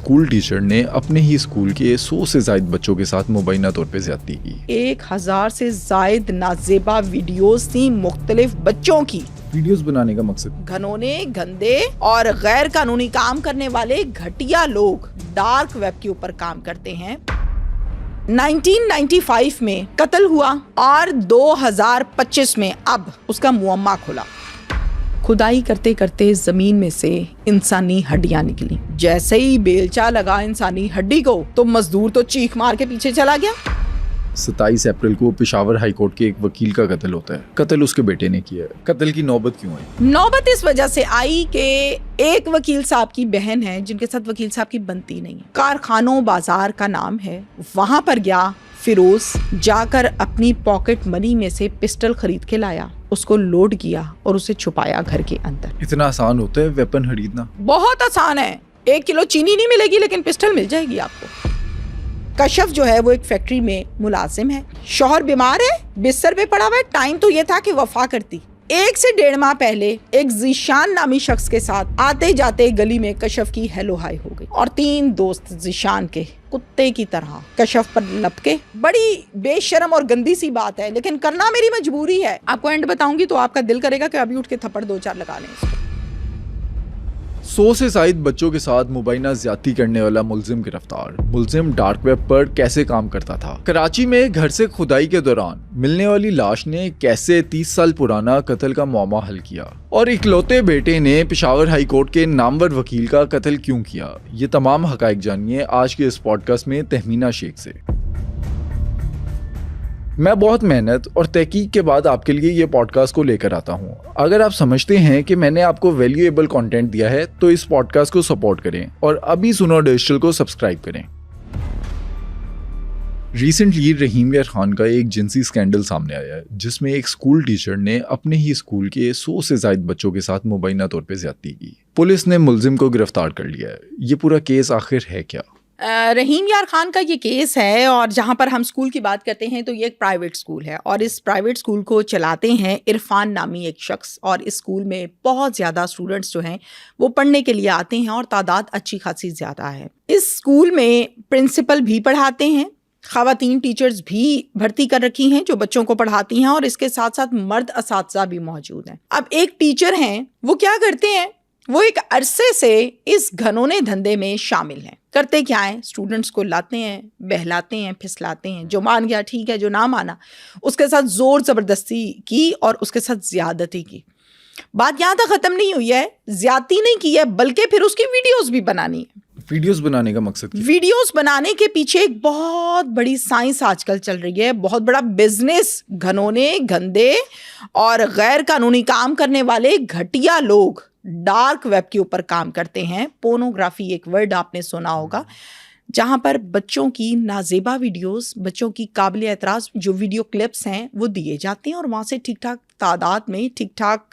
School teacher ने अपने ही school के 100 से ज्यादा बच्चों के साथ मुबैना तौर पे ज्यादती की। 1000 से ज्यादा नाजेबा वीडियोस थी मुख्तलिफ बच्चों की। वीडियोस बनाने का मकसद घनौने, गंदे और गैर कानूनी काम करने वाले घटिया लोग डार्क वेब के ऊपर काम करते हैं। 1995 में कत्ल हुआ और 2025 में अब उसका मुअम्मा खुला। खुदाई करते करते जमीन में से इंसानी हड्डियां निकली। जैसे ही बेलचा लगा इंसानी हड्डी को तो मजदूर तो चीख मार के पीछे चला गया। 27 अप्रैल को पेशावर हाई कोर्ट के एक वकील का कत्ल होता है। कत्ल उसके बेटे ने किया है। कत्ल की नौबत क्यों आई? नौबत इस वजह से आई कि एक वकील साहब की बहन है जिनके साथ वकील साहब की बनती नहीं है। कारखानों बाजार का नाम है, वहां पर गया फिरोज, जाकर अपनी पॉकेट मनी में से पिस्टल खरीद के लाया, उसको लोड किया और उसे छुपाया घर के अंदर। इतना आसान होता है वेपन खरीदना? बहुत आसान है। 1 किलो चीनी नहीं मिलेगी लेकिन पिस्टल मिल जाएगी आपको। कशफ जो है वो एक फैक्ट्री में मुलाजिम है। शौहर बीमार है, बिस्तर पे पड़ा हुआ है। टाइम तो ये था कि वफा करती। 1 से 1.5 माह पहले एक जीशान नामी शख्स के साथ आते जाते गली में कशफ की हेलो हाय हो गई और 3 दोस्त जीशान के कुत्ते की तरह कशफ पर लपके। बड़ी बेशरम और गंदी सी बात है लेकिन करना मेरी मजबूरी है। आपको एंड बताऊंगी तो आपका दिल करेगा कि अभी उठ के थप्पड़ 2-4 लगा लें इसको। 100 से ज्यादा बच्चों के साथ मुबैना ज्यादती करने वाला मुलजिम गिरफ्तार। मुलजिम डार्क वेब पर कैसे काम करता था? कराची में घर से खुदाई के दौरान मिलने वाली लाश ने कैसे 30 साल पुराना कत्ल का मामला हल किया? और इकलौते बेटे ने पेशावर हाई कोर्ट के नामवर वकील का कत्ल क्यों किया? ये तमाम हकाइक जानिए आज के इस पॉडकास्ट में तहमीना शेख से। मैं बहुत मेहनत और तहकीक के बाद आपके लिए ये पॉडकास्ट को लेकर आता हूँ। अगर आप समझते हैं कि मैंने आपको वैल्यूएबल कंटेंट दिया है तो इस पॉडकास्ट को सपोर्ट करें और अभी सुनो डिजिटल को सब्सक्राइब करें। रिसेंटली रहीम यार खान का एक जिनसी स्कैंडल सामने आया है जिसमें एक स्कूल टीचर ने अपने ही स्कूल के 100 से ज्यादा बच्चों के साथ मुबैना तौर पे ज्यादती की। पुलिस ने मुलजिम को गिरफ्तार कर लिया है। ये पूरा केस आखिर है क्या? रहीम यार खान का ये केस है और जहाँ पर हम स्कूल की बात करते हैं तो ये एक प्राइवेट स्कूल है और इस प्राइवेट स्कूल को चलाते हैं इरफान नामी एक शख्स। और इस स्कूल में बहुत ज़्यादा स्टूडेंट्स जो हैं वो पढ़ने के लिए आते हैं और तादाद अच्छी खासी ज़्यादा है। इस स्कूल में प्रिंसिपल भी पढ़ाते हैं, ख़वातीन टीचर्स भी भर्ती कर रखी हैं जो बच्चों को पढ़ाती हैं और इसके साथ साथ मर्द असातिज़ा भी मौजूद हैं। अब एक टीचर हैं वो क्या करते हैं, वो एक अरसे से इस घनौने धंधे में शामिल हैं। करते क्या है, स्टूडेंट्स को लाते हैं, बहलाते हैं, फिसलाते हैं। जो मान गया ठीक है, जो ना माना उसके साथ जोर ज़बरदस्ती की और उसके साथ ज़्यादती की। बात यहाँ तक ख़त्म नहीं हुई है, ज़्यादती नहीं की है बल्कि फिर उसकी वीडियोस भी बनानी है। वीडियोस बनाने का मकसद क्या? वीडियोस बनाने के पीछे एक बहुत बड़ी साइंस आजकल चल रही है, बहुत बड़ा बिजनेस। घनौने, गंदे और गैर कानूनी काम करने वाले घटिया लोग डार्क वेब के ऊपर काम करते हैं। पोर्नोग्राफी एक वर्ड आपने सुना होगा, जहां पर बच्चों की नाजेबा वीडियोस, बच्चों की काबिल एतराज़ जो वीडियो क्लिप्स हैं वो दिए जाते हैं और वहां से ठीक ठाक तादाद में ठीक ठाक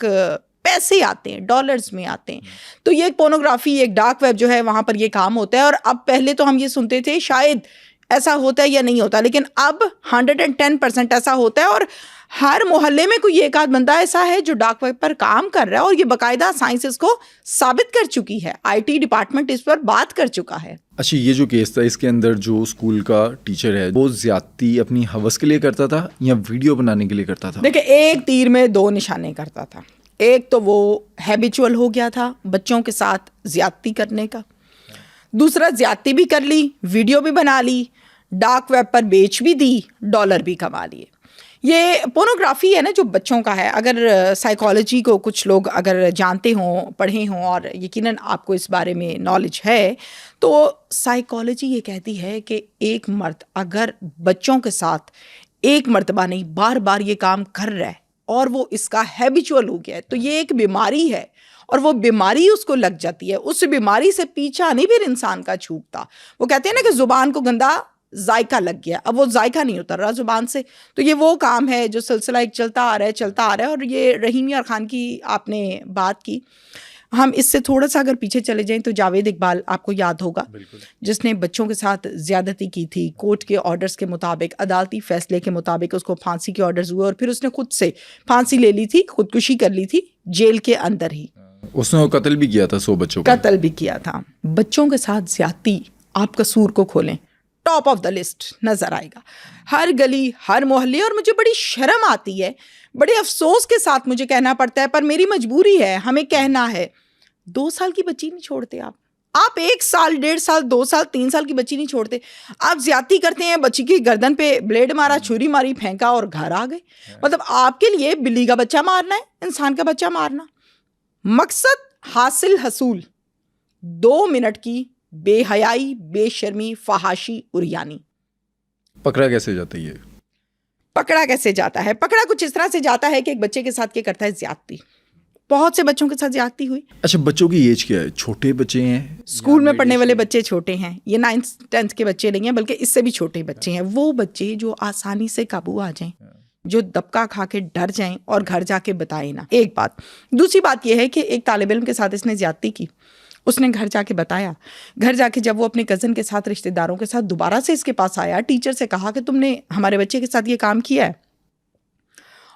पैसे आते हैं, डॉलर्स में आते हैं। तो ये एक पोर्नोग्राफी, एक डार्क वेब जो है वहां पर ये काम होता है। और अब पहले तो हम ये सुनते थे शायद ऐसा होता है या नहीं होता, लेकिन अब 110% ऐसा होता है और हर मोहल्ले में कोई एक आध बंदा ऐसा है जो डार्क वेब पर काम कर रहा है और ये बाकायदा साइंस इसको साबित कर चुकी है। IT डिपार्टमेंट इस पर बात कर चुका है। अच्छा, ये जो केस था इसके अंदर जो स्कूल का टीचर है वो ज्यादती अपनी हवस के लिए करता था या वीडियो बनाने के लिए करता था? देखिए, एक तीर में 2 निशाने करता था। एक तो वो हैबिचुअल हो गया था बच्चों के साथ ज्यादती करने का, दूसरा ज्यादती भी कर ली, वीडियो भी बना ली, डार्क वेब पर बेच भी दी, डॉलर भी कमा लिए। ये पोर्नोग्राफी है ना जो बच्चों का है। अगर साइकोलॉजी को कुछ लोग अगर जानते हों, पढ़े हों और यकीनन आपको इस बारे में नॉलेज है, तो साइकोलॉजी ये कहती है कि एक मर्द अगर बच्चों के साथ एक मर्तबा नहीं बार बार ये काम कर रहा है और वो इसका हैबिचुअल हो गया है तो ये एक बीमारी है और वो बीमारी उसको लग जाती है। उस बीमारी से पीछा नहीं फिर इंसान का छूटता। वो कहते हैं ना कि जुबान को गंदा जायका लग गया, अब वो जायका नहीं उतर रहा जुबान से। तो ये वो काम है जो सिलसिला एक चलता आ रहा है। और ये रहीम यार खान की आपने बात की, हम इससे थोड़ा सा अगर पीछे चले जाएं तो जावेद इकबाल आपको याद होगा, जिसने बच्चों के साथ ज्यादती की थी। कोर्ट के ऑर्डर्स के मुताबिक, अदालती फैसले के मुताबिक उसको फांसी के ऑर्डर्स हुए और फिर उसने खुद से फांसी ले ली थी, खुदकुशी कर ली थी जेल के अंदर ही। उसने वो कत्ल भी किया था 100 बच्चों का। कत्ल भी किया था। बच्चों के साथ ज्यादती, आप कसूर को खोलें, टॉप ऑफ द लिस्ट नजर आएगा, हर गली हर मोहल्ले। और मुझे बड़ी शर्म आती है, बड़े अफसोस के साथ मुझे कहना पड़ता है, पर मेरी मजबूरी है, हमें कहना है। 2 साल की बच्ची नहीं छोड़ते आप 1 साल 1.5 साल 2 साल 3 साल की बच्ची नहीं छोड़ते। आप ज्यादती करते हैं, बच्ची की गर्दन पे ब्लेड मारा, छुरी मारी, फेंका और घर आ गए। मतलब आपके लिए बिल्ली का बच्चा मारना है, इंसान का बच्चा मारना। मकसद हासिल हसूल, 2 मिनट की बेहयाई, बेशर्मी, फहाशी, उरियानी। पकड़ा कैसे जाता है ये? पकड़ा कैसे जाता है? पकड़ा कुछ इस तरह से जाता है कि एक बच्चे के साथ क्या करता है, ज्यादती। बहुत से बच्चों के साथ ज्यादती हुई। अच्छा, बच्चों की एज क्या है? छोटे बच्चे हैं, स्कूल में पढ़ने वाले बच्चे छोटे हैं, ये 9th 10th के बच्चे नहीं हैं, बल्कि इससे भी छोटे बच्चे हैं। वो बच्चे जो आसानी से काबू आ जाएं, जो दबका खा के डर जाएं और घर जाके बताएं ना, एक बात। दूसरी बात यह है कि एक तालिब इल्म के साथ इसने ज्यादती की, उसने घर जाके बताया। घर जाके जब वो अपने कज़न के साथ, रिश्तेदारों के साथ दोबारा से इसके पास आया, टीचर से कहा कि तुमने हमारे बच्चे के साथ ये काम किया है,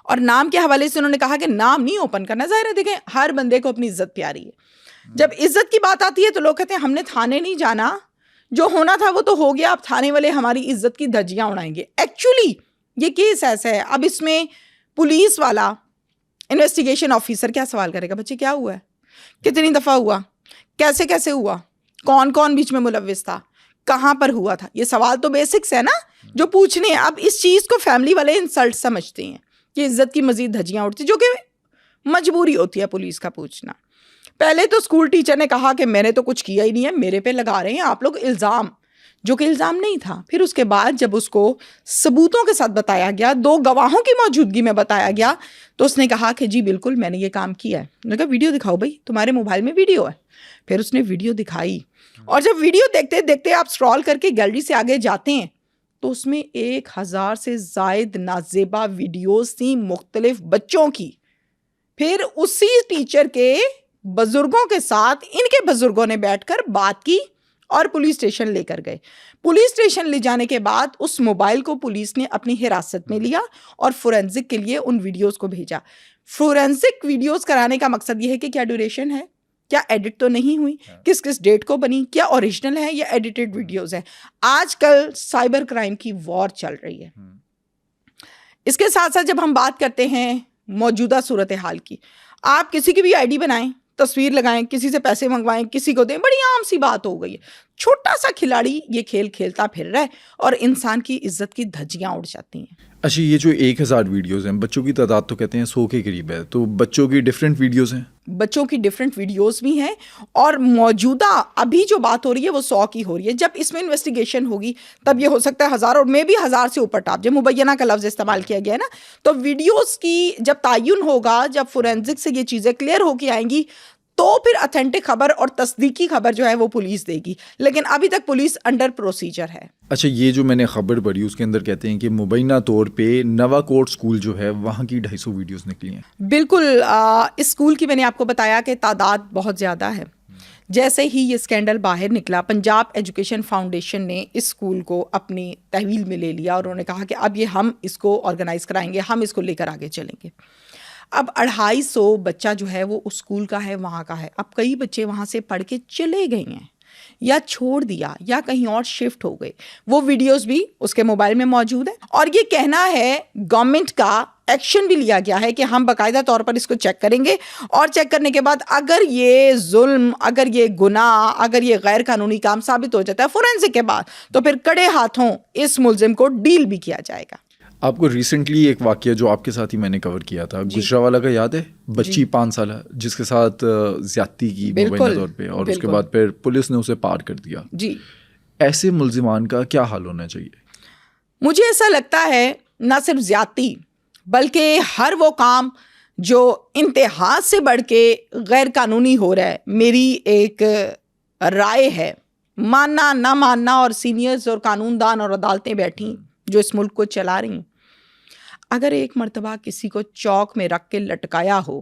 और नाम के हवाले से उन्होंने कहा कि नाम नहीं ओपन करना। ज़ाहिर है, देखें, हर बंदे को अपनी इज्जत प्यारी है। जब इज्जत की बात आती है तो लोग कहते हैं हमने थाने नहीं जाना, जो होना था वो तो हो गया, अब थाने वाले हमारी इज्जत की धज्जियां उड़ाएंगे। एक्चुअली ये केस ऐसा है, अब इसमें पुलिस वाला, इन्वेस्टिगेशन ऑफिसर क्या सवाल करेगा, बच्चे क्या हुआ है, कितनी दफ़ा हुआ, कैसे कैसे हुआ, कौन कौन बीच में मुलव्विस था, कहाँ पर हुआ था। ये सवाल तो बेसिक्स है ना जो पूछने हैं। अब इस चीज़ को फैमिली वाले इंसल्ट समझते हैं कि इज्जत की मजीद धज्जियाँ उड़ती, जो कि मजबूरी होती है पुलिस का पूछना। पहले तो स्कूल टीचर ने कहा कि मैंने तो कुछ किया ही नहीं है, मेरे पे लगा रहे हैं आप लोग इल्ज़ाम, जो कि इल्ज़ाम नहीं था। फिर उसके बाद जब उसको सबूतों के साथ बताया गया, 2 गवाहों की मौजूदगी में बताया गया, तो उसने कहा कि जी बिल्कुल मैंने ये काम किया है। मैंने कहा वीडियो दिखाओ भाई, तुम्हारे मोबाइल में वीडियो है। फिर उसने वीडियो दिखाई, और जब वीडियो देखते देखते आप स्क्रॉल करके गैलरी से आगे जाते हैं तो उसमें 1000 से ज़ायद नाजेबा वीडियोस थी मुख्तलिफ बच्चों की। फिर उसी टीचर के बुजुर्गों के साथ इनके बुजुर्गों ने बैठकर बात की और पुलिस स्टेशन लेकर गए। पुलिस स्टेशन ले जाने के बाद उस मोबाइल को पुलिस ने अपनी हिरासत में लिया और फोरेंसिक के लिए उन वीडियोस को भेजा। फोरेंसिक वीडियोस कराने का मकसद ये है कि क्या ड्यूरेशन है, क्या एडिट तो नहीं हुई, किस किस डेट को बनी, क्या ओरिजिनल है या एडिटेड वीडियोस है। आजकल साइबर क्राइम की वॉर चल रही है। इसके साथ साथ जब हम बात करते हैं मौजूदा सूरत हाल की, आप किसी की भी आईडी बनाएं, तस्वीर लगाएं, किसी से पैसे मंगवाएं, किसी को दें, बड़ी आम सी बात हो गई है। छोटा सा खिलाड़ी ये खेल खेलता फिर रहा है और इंसान की इज्जत की धज्जियां उड़ जाती हैं। अच्छा, ये जो 1000 वीडियोस हैं, बच्चों की तादाद तो कहते हैं 100 के करीब है, तो बच्चों की डिफरेंट वीडियोस हैं? बच्चों की डिफरेंट वीडियोस भी हैं, और मौजूदा अभी जो बात हो रही है वो 100 की हो रही है। जब इसमें इन्वेस्टिगेशन होगी तब ये हो सकता है 1000 और मे भी 1000 से ऊपर टाप, जब मुबैना का लफ्ज़ इस्तेमाल किया गया है ना, तो वीडियोस की जब तायुन होगा, जब फोरेंसिक से ये चीज़ें क्लियर होकर आएंगी, तो फिर ऑथेंटिक खबर और तस्दीकी खबर जो है वो पुलिस देगी। लेकिन अभी तक पुलिस अंडर प्रोसीजर है। अच्छा, ये जो मैंने खबर पढ़ी उसके अंदर कहते हैं कि मुबैना तौर पे नवाकोट स्कूल जो है वहाँ की 250 वीडियोस निकली हैं। बिल्कुल, इस स्कूल की मैंने आपको बताया कि तादाद बहुत ज़्यादा है। जैसे ही ये स्कैंडल बाहर निकला, पंजाब एजुकेशन फाउंडेशन ने इस स्कूल को अपनी तहवील में ले लिया और उन्होंने कहा कि अब ये हम इसको ऑर्गेनाइज कराएंगे, हम इसको लेकर आगे चलेंगे। अब 250 बच्चा जो है वो उस स्कूल का है, वहाँ का है। अब कई बच्चे वहाँ से पढ़ के चले गए हैं या छोड़ दिया या कहीं और शिफ्ट हो गए। वो वीडियोस भी उसके मोबाइल में मौजूद है, और ये कहना है गवर्नमेंट का एक्शन भी लिया गया है कि हम बाकायदा तौर पर इसको चेक करेंगे, और चेक करने के बाद अगर ये जुल्म, अगर ये गुनाह, अगर ये गैर कानूनी काम साबित हो जाता है फोरेंसिक के बाद, तो फिर कड़े हाथों इस मुलजिम को डील भी किया जाएगा। आपको रिसेंटली एक वाकया जो आपके साथ ही मैंने कवर किया था, गुजरावाला का याद है? बच्ची 5 साल जिसके साथ ज्यादती की मुबैना तौर पे, और उसके बाद फिर पुलिस ने उसे पार कर दिया जी। ऐसे मुल्जिमान का क्या हाल होना चाहिए? मुझे ऐसा लगता है ना सिर्फ ज्यादती, बल्कि हर वो काम जो इंतहा से बढ़ के गैर कानूनी हो रहा है, मेरी एक राय है, मानना ना मानना, और सीनियर्स और कानूनदान और अदालतें बैठी जो इस मुल्क को चला रही, अगर एक मर्तबा किसी को चौक में रख के लटकाया हो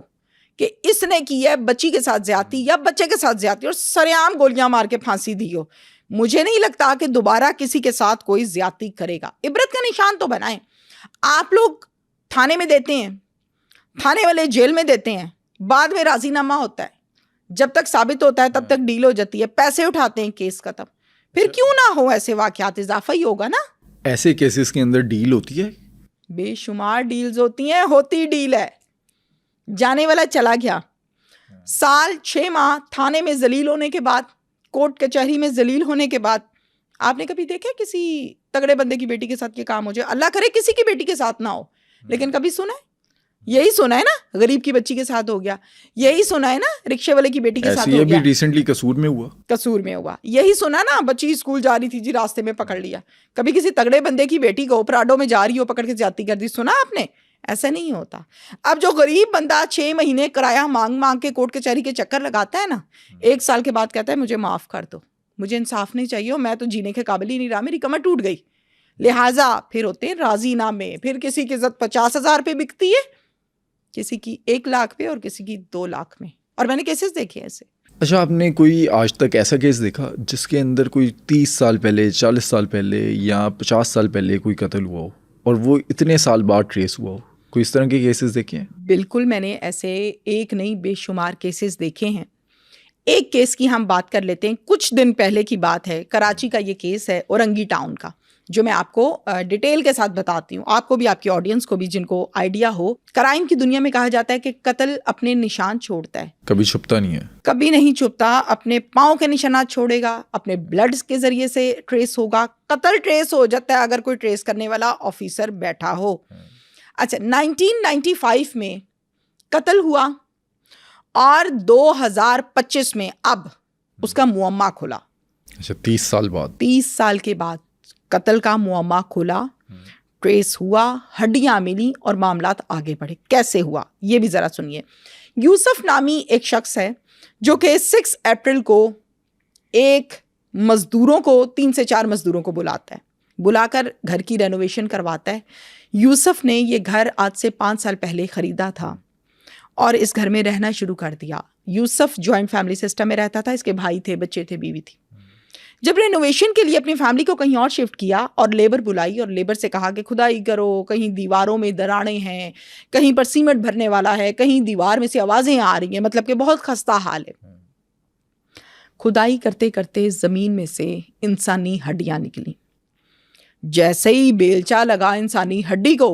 कि इसने की है बच्ची के साथ ज्यादती या बच्चे के साथ ज्यादती और सरेआम गोलियां मार के फांसी दी हो, मुझे नहीं लगता कि दोबारा किसी के साथ कोई ज्यादती करेगा। इबरत का निशान तो बनाएं। आप लोग थाने में देते हैं, थाने वाले जेल में देते हैं, बाद में राजीनामा होता है, जब तक साबित होता है तब तक डील हो जाती है, पैसे उठाते हैं, केस खत्म। फिर क्यों ना हो ऐसे वाकयात, इजाफा ही होगा ना। ऐसे केसेस के अंदर डील होती है? बेशुमार डील्स होती हैं, होती डील है। जाने वाला चला गया, साल 6 माह थाने में जलील होने के बाद, कोर्ट कचहरी में जलील होने के बाद, आपने कभी देखा किसी तगड़े बंदे की बेटी के साथ ये काम हो जाए? अल्लाह करे किसी की बेटी के साथ ना हो, लेकिन कभी सुना है? यही सुना है ना, गरीब की बच्ची के साथ हो गया। यही सुना है ना, रिक्शे वाले की बेटी के साथ हो ये गया। भी रिसेंटली कसूर में हुआ। कसूर में हुआ। यही सुना ना, बच्ची स्कूल जा रही थी जी, रास्ते में पकड़ लिया। कभी किसी तगड़े बंदे की बेटी को प्राडो में जा रही हो पकड़ के ज्यादती कर दी, सुना आपने? ऐसा नहीं होता। अब जो गरीब बंदा 6 महीने किराया मांग मांग के कोर्ट कचहरी के चक्कर लगाता है ना, 1 साल के बाद कहता है मुझे माफ कर दो, मुझे इंसाफ नहीं चाहिए, मैं तो जीने के काबिल ही नहीं रहा, मेरी कमर टूट गई। लिहाजा फिर होते हैं राजीनामे। फिर किसी की इज्जत 50,000 पे बिकती है, किसी की 1 लाख पे और किसी की 2 लाख में। और मैंने केसेस देखे ऐसे। अच्छा, आपने कोई आज तक ऐसा केस देखा जिसके अंदर कोई 30 साल पहले, 40 साल पहले या 50 साल पहले कोई कत्ल हुआ हो और वो इतने साल बाद ट्रेस हुआ हो? कोई इस तरह के केसेस देखे हैं? बिल्कुल, मैंने ऐसे एक नहीं बेशुमार केसेस देखे हैं। एक केस की हम बात कर लेते हैं, कुछ दिन पहले की बात है। कराची का ये केस है, औरंगी टाउन का, जो मैं आपको डिटेल के साथ बताती हूँ, आपको भी, आपकी ऑडियंस को भी, जिनको आइडिया हो। क्राइम की दुनिया में कहा जाता है कि कत्ल अपने निशान छोड़ता है, कभी छुपता नहीं है, कभी नहीं छुपता। अपने पाँव के निशानात छोड़ेगा, अपने ब्लड के जरिए से ट्रेस होगा। कत्ल ट्रेस हो जाता है अगर कोई ट्रेस करने वाला ऑफिसर बैठा हो। अच्छा, 1995 में कत्ल हुआ और 2025 में अब उसका मुअम्मा खुला। अच्छा, 30 साल बाद, 30 साल के बाद कत्ल का मुअम्मा खुला, ट्रेस हुआ, हड्डियां मिली और मामलात आगे बढ़े। कैसे हुआ ये भी जरा सुनिए। यूसुफ नामी एक शख्स है जो कि 6 अप्रैल को एक मजदूरों को, 3 से 4 मजदूरों को बुलाता है, बुलाकर घर की रेनोवेशन करवाता है। यूसुफ ने ये घर आज से 5 साल पहले ख़रीदा था और इस घर में रहना शुरू कर दिया। यूसुफ जॉइंट फैमिली सिस्टम में रहता था, इसके भाई थे, बच्चे थे, बीवी थी। जब रेनोवेशन के लिए अपनी फैमिली को कहीं और शिफ्ट किया और लेबर बुलाई और लेबर से कहा कि खुदाई करो, कहीं दीवारों में दरारें हैं, कहीं पर सीमेंट भरने वाला है, कहीं दीवार में से आवाज़ें आ रही हैं, मतलब कि बहुत खस्ता हाल है। खुदाई करते करते ज़मीन में से इंसानी हड्डियाँ निकली। जैसे ही बेलचा लगा इंसानी हड्डी को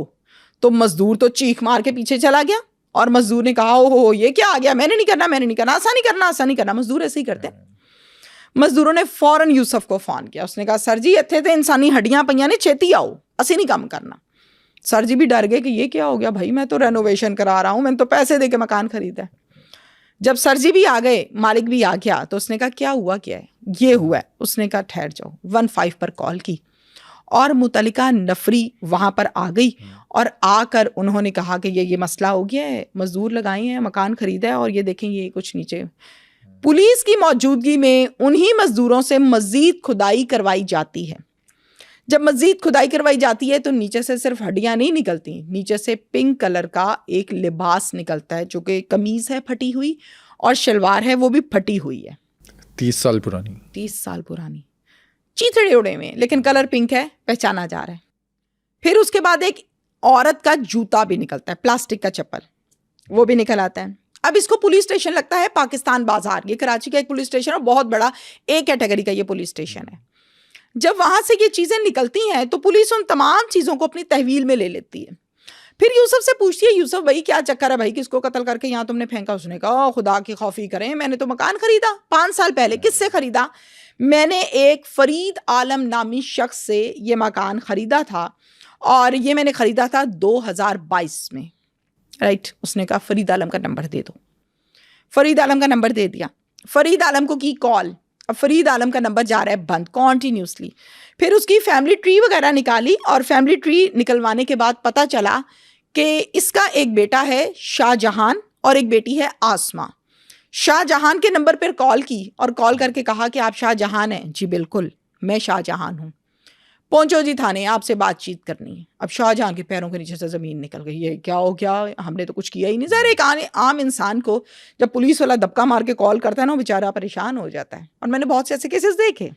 तो मजदूर तो चीख मार के पीछे चला गया और मजदूर ने कहा ओहो ये क्या आ गया, मैंने नहीं करना, मैंने नहीं करना, ऐसा नहीं करना। मजदूर ऐसे ही करते हैं। मजदूरों ने फौरन यूसुफ को फ़ोन किया। उसने कहा सर जी इत्थे ते इंसानी हड्डियां पईयां ने, छेती आओ, असी नहीं काम करना। सर जी भी डर गए कि ये क्या हो गया भाई, मैं तो रेनोवेशन करा रहा हूँ, मैंने तो पैसे दे के मकान खरीदा है। जब सर जी भी आ गए, मालिक भी आ गया, तो उसने कहा क्या हुआ, क्या है? ये हुआ है। उसने कहा ठहर जाओ। 15 पर कॉल की और मुतल्लिका नफरी वहाँ पर आ गई और आकर उन्होंने कहा कि ये मसला हो गया है, मजदूर लगाए हैं, मकान खरीदा है और ये देखें ये कुछ नीचे। पुलिस की मौजूदगी में उन्हीं मजदूरों से मज़ीद खुदाई करवाई जाती है। जब मज़ीद खुदाई करवाई जाती है तो नीचे से सिर्फ हड्डियां नहीं निकलती, नीचे से पिंक कलर का एक लिबास निकलता है, जो कि कमीज़ है फटी हुई और शलवार है वो भी फटी हुई है। 30 साल पुरानी, 30 साल पुरानी, चीथड़े उड़े में, लेकिन कलर पिंक है, पहचाना जा रहा है। फिर उसके बाद एक औरत का जूता भी निकलता है, प्लास्टिक का चप्पल, वो भी निकल आता है। अब इसको पुलिस स्टेशन लगता है पाकिस्तान बाजार, ये कराची का एक पुलिस स्टेशन और बहुत बड़ा ए कैटेगरी का ये पुलिस स्टेशन है। जब वहां से ये चीजें निकलती हैं तो पुलिस उन तमाम चीजों को अपनी तहवील में ले लेती है। फिर यूसुफ से पूछती है, यूसुफ भाई क्या चक्कर है भाई, किसको कत्ल करके यहाँ तुमने फेंका? उसने कहा खुदा की खौफी करें, मैंने तो मकान खरीदा 5 साल पहले। किससे खरीदा? मैंने एक फरीद आलम नामी शख्स से ये मकान खरीदा था और ये मैंने खरीदा था 2022 में। राइट। उसने कहा फरीद आलम का नंबर दे दो। फरीद आलम का नंबर दे दिया। फरीद आलम को की कॉल। अब फरीद आलम का नंबर जा रहा है बंद कॉन्टीन्यूसली। फिर उसकी फैमिली ट्री वगैरह निकाली और फैमिली ट्री निकलवाने के बाद पता चला कि इसका एक बेटा है शाहजहान और एक बेटी है आसमा। शाहजहान के नंबर पर कॉल की और कॉल करके कहा कि आप शाहजहान हैं? जी बिल्कुल, मैं शाहजहान हूँ। पहुंचो जी थाने, आपसे बातचीत करनी है। अब शाहजहां के पैरों के नीचे से ज़मीन निकल गई। ये क्या हो गया, हमने तो कुछ किया ही नहीं। ज़रा एक आम इंसान को जब पुलिस वाला दबका मार के कॉल करता है ना, वो बेचारा परेशान हो जाता है। और मैंने बहुत से ऐसे केसेस देखे।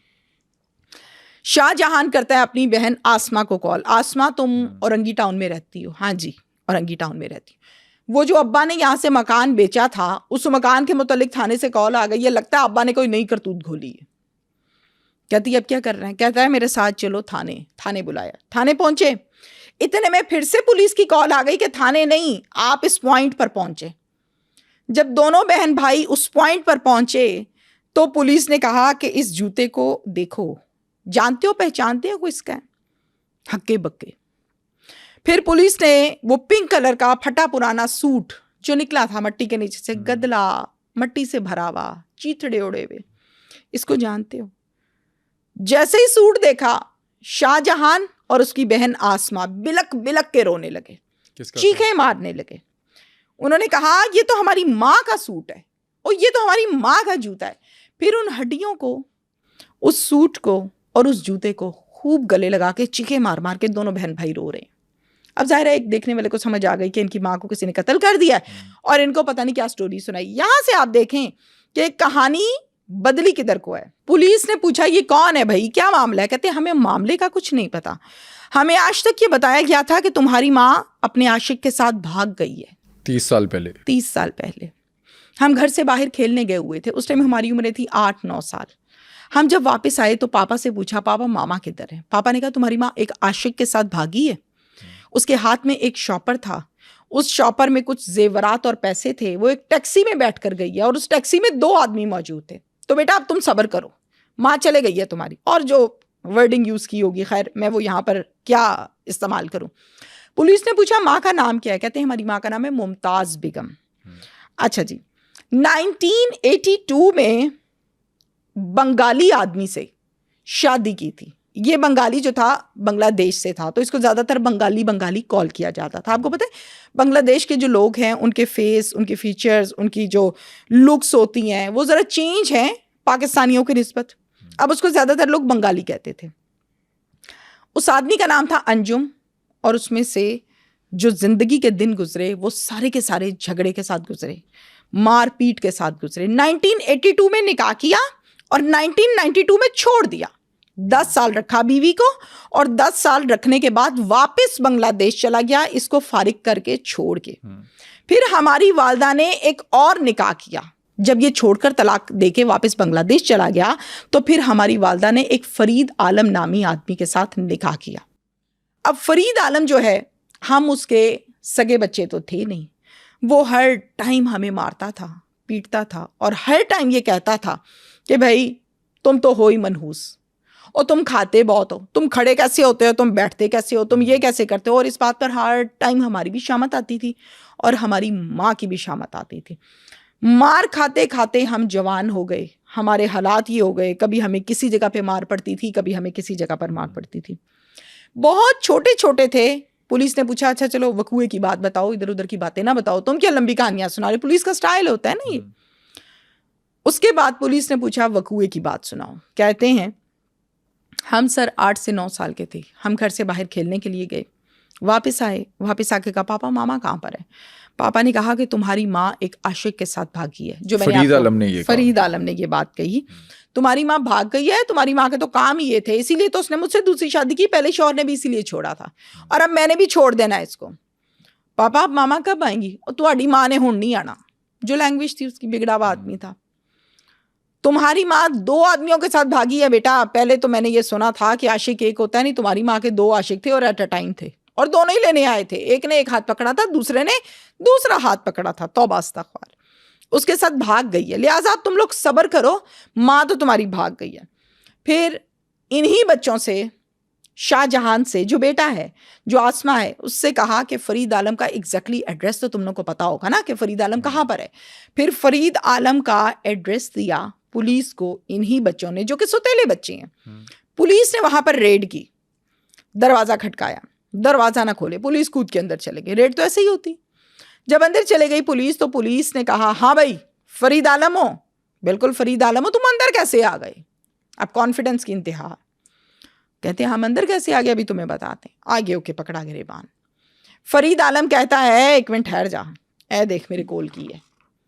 शाहजहां करता है अपनी बहन आसमा को कॉल, आसमा तुम औरंगी टाउन में रहती हो? हाँ जी औरंगी टाउन में रहती हूँ। वो जो अब्बा ने यहाँ से मकान बेचा था, उस मकान के मुतालिक थाने से कॉल आ गई, ये लगता है अब्बा ने कोई नई करतूत घोली है। कहती अब क्या कर रहे हैं? कहता है मेरे साथ चलो थाने। थाने बुलाया, थाने पहुंचे। इतने में फिर से पुलिस की कॉल आ गई कि थाने नहीं, आप इस पॉइंट पर पहुंचे। जब दोनों बहन भाई उस पॉइंट पर पहुंचे तो पुलिस ने कहा कि इस जूते को देखो, जानते हो पहचानते हो किसका है? हक्के बक्के। फिर पुलिस ने वो पिंक कलर का फटा पुराना सूट जो निकला था मट्टी के नीचे से, गदला मट्टी से भरा हुआ, चीथड़े उड़े हुए, इसको जानते हो? जैसे ही सूट देखा, शाहजहान और उसकी बहन आसमा बिलक बिलक के रोने लगे, चीखें मारने लगे। उन्होंने कहा ये तो हमारी माँ का सूट है और ये तो हमारी माँ का जूता है। फिर उन हड्डियों को, उस सूट को और उस जूते को खूब गले लगा के चीखें मार मार के दोनों बहन भाई रो रहे हैं। अब जाहिर है एक देखने वाले को समझ आ गई कि इनकी माँ को किसी ने कत्ल कर दिया है और इनको पता नहीं क्या स्टोरी सुनाई। यहाँ से आप देखें कि कहानी बदली किधर को है। पुलिस ने पूछा ये कौन है भाई, क्या मामला है? कहते हमें मामले का कुछ नहीं पता, हमें आज तक ये बताया गया था कि तुम्हारी माँ अपने आशिक के साथ भाग गई है 30 साल पहले। 30 साल पहले हम घर से बाहर खेलने गए हुए थे, उस टाइम हमारी उम्र थी 8-9 साल। हम जब वापस आए तो पापा से पूछा पापा मामा किधर है? पापा ने कहा तुम्हारी माँ एक आशिक के साथ भागी है, उसके हाथ में एक शॉपर था, उस शॉपर में कुछ जेवरात और पैसे थे, वो एक टैक्सी में बैठ कर गई है और उस टैक्सी में 2 आदमी मौजूद थे। तो बेटा अब तुम सब्र करो, माँ चले गई है तुम्हारी। और जो वर्डिंग यूज़ की होगी, खैर मैं वो यहाँ पर क्या इस्तेमाल करूँ। पुलिस ने पूछा माँ का नाम क्या है? कहते हैं हमारी माँ का नाम है मुमताज़ बेगम। अच्छा जी, 1982 में बंगाली आदमी से शादी की थी। ये बंगाली जो था बांग्लादेश से था, तो इसको ज़्यादातर बंगाली बंगाली कॉल किया जाता था। आपको पता है बांग्लादेश के जो लोग हैं उनके फेस, उनके फीचर्स, उनकी जो लुक्स होती हैं वो ज़रा चेंज हैं पाकिस्तानियों की निस्बत। अब उसको ज़्यादातर लोग बंगाली कहते थे। उस आदमी का नाम था अंजुम और उसमें से जो ज़िंदगी के दिन गुजरे वो सारे के सारे झगड़े के साथ गुजरे, मार पीट के साथ गुजरे। 1982 में निकाह किया और 1992 में छोड़ दिया। 10 साल रखा बीवी को और 10 साल रखने के बाद वापस बांग्लादेश चला गया, इसको फारिग करके छोड़ के। फिर हमारी वालदा ने एक और निकाह किया। जब ये छोड़कर तलाक देके वापस बांग्लादेश चला गया तो फिर हमारी वालदा ने एक फरीद आलम नामी आदमी के साथ निकाह किया। अब फरीद आलम जो है, हम उसके सगे बच्चे तो थे नहीं, वो हर टाइम हमें मारता था, पीटता था और हर टाइम ये कहता था कि भाई तुम तो हो ही मनहूस और तुम खाते बहुत हो, तुम खड़े कैसे होते हो, तुम बैठते कैसे हो, तुम ये कैसे करते हो। और इस बात पर हर टाइम हमारी भी शामत आती थी और हमारी माँ की भी शामत आती थी। मार खाते खाते हम जवान हो गए, हमारे हालात ये हो गए, कभी हमें किसी जगह पे मार पड़ती थी, कभी हमें किसी जगह पर मार पड़ती थी। बहुत छोटे छोटे थे। पुलिस ने पूछा अच्छा चलो वकूए की बात बताओ, इधर उधर की बातें ना बताओ, तुम क्या लंबी कहानियां सुना रहे? पुलिस का स्टाइल होता है ना ये। उसके बाद पुलिस ने पूछा वकूए की बात सुनाओ। कहते हैं हम सर 8 से 9 साल के थे, हम घर से बाहर खेलने के लिए गए, वापस आए, वापस आके कहा पापा मामा कहाँ पर है? पापा ने कहा कि तुम्हारी माँ एक आशिक के साथ भागी है। जो फरीद आलम ने ये बात कही, तुम्हारी माँ भाग गई है, तुम्हारी माँ के तो काम ही ये थे, इसीलिए तो उसने मुझसे दूसरी शादी की, पहले शौहर ने भी इसीलिए छोड़ा था और अब मैंने भी छोड़ देना है इसको। पापा अब मामा कब आएंगी? और तुम्हारी माँ ने हुण नहीं आना। जो लैंग्वेज थी उसकी, बिगड़ा हुआ आदमी था। तुम्हारी माँ 2 आदमियों के साथ भागी है बेटा। पहले तो मैंने ये सुना था कि आशिक एक होता है, नहीं, तुम्हारी माँ के 2 आशिक थे और एट अ टाइम थे और दोनों ही लेने आए थे। एक ने एक हाथ पकड़ा था, दूसरे ने दूसरा हाथ पकड़ा था। तौबा इस्तग़फ़ार, उसके साथ भाग गई है। लिहाजा अब तुम लोग सब्र करो, माँ तो तुम्हारी भाग गई है। फिर इन्हीं बच्चों से, शाहजहान से जो बेटा है, जो आसमा है, उससे कहा कि फरीद आलम का एग्जैक्टली एड्रेस तो तुम लोग को पता होगा ना कि फरीद आलम कहाँ पर है। फिर फरीद आलम का एड्रेस दिया पुलिस को इन्हीं बच्चों ने, जो कि सुतेले बच्चे हैं। पुलिस ने वहां पर रेड की, दरवाज़ा खटकाया, दरवाज़ा ना खोले, पुलिस कूद के अंदर चले गए। रेड तो ऐसे ही होती। जब अंदर चले गई पुलिस तो पुलिस ने कहा हाँ भाई फरीद आलम हो, बिल्कुल फरीद आलम हो, तुम अंदर कैसे आ गए? अब कॉन्फिडेंस की इंतहा। कहते हैं हम अंदर कैसे आ गए अभी तुम्हें बताते हैं। आगे होके पकड़ा गिरेबान। फरीद आलम कहता है 1 मिनट ठहर जा, ए देख मेरे कॉल की है।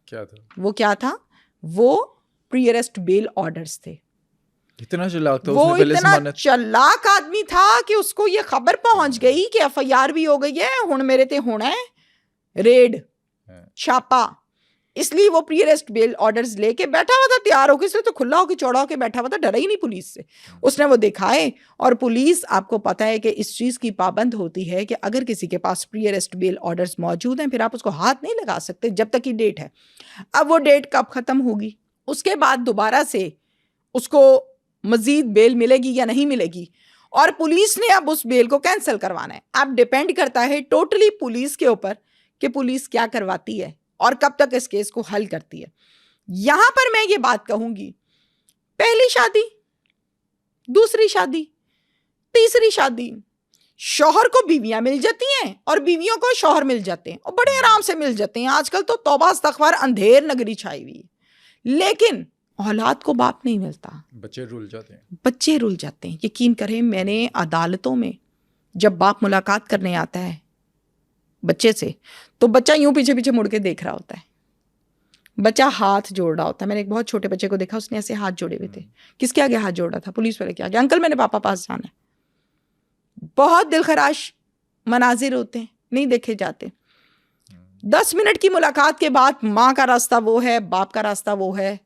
क्या था वो? क्या था वो? प्री अरेस्ट बेल ऑर्डर्स थे। इतना चालाक था वो, उसने पहले इतना चालाक आदमी था कि उसको ये खबर पहुंच गई कि FIR भी हो गई है, हुण मेरे ते होना है रेड। छापा, इसलिए वो प्री अरेस्ट बेल ऑर्डर्स लेके बैठा हुआ था, तैयार होकर, इसलिए तो खुला होकर चौड़ा होकर बैठा हुआ था, डरा ही नहीं पुलिस से। उसने वो दिखाए, और पुलिस, आपको पता है कि इस चीज़ की पाबंद होती है कि अगर किसी के पास प्री अरेस्ट बेल ऑर्डर्स मौजूद हैं, फिर आप उसको हाथ नहीं लगा सकते जब तक की डेट है। अब वो डेट कब ख़त्म होगी, उसके बाद दोबारा से उसको मज़ीद बेल मिलेगी या नहीं मिलेगी, और पुलिस ने अब उस बेल को कैंसिल करवाना है। अब डिपेंड करता है टोटली पुलिस के ऊपर कि पुलिस क्या करवाती है और कब तक इस केस को हल करती है। यहां पर मैं ये बात कहूंगी, पहली शादी, दूसरी शादी, तीसरी शादी, शौहर को बीवियां मिल जाती हैं और बीवियों को शौहर मिल जाते हैं, और बड़े आराम से मिल जाते हैं। आजकल तो तौबा इस्तग़फ़ार अंधेर नगरी छाई हुई है, लेकिन औलाद को बाप नहीं मिलता, बच्चे रुल जाते हैं। बच्चे रुल जाते हैं। यकीन करें, मैंने अदालतों में जब बाप मुलाकात करने आता है बच्चे से, तो बच्चा यूं पीछे पीछे मुड़ के देख रहा होता है, बच्चा हाथ जोड़ रहा होता है। मैंने एक बहुत छोटे बच्चे को देखा, उसने ऐसे हाथ जोड़े हुए थे। किसके आगे हाथ जोड़ रहा था? पुलिस वाले के आगे। अंकल मैंने पापा पास जाना है। बहुत दिलखराश मनाजिर होते हैं, नहीं देखे जाते। 10 मिनट की मुलाकात के बाद माँ का रास्ता वो है, बाप का रास्ता वो है।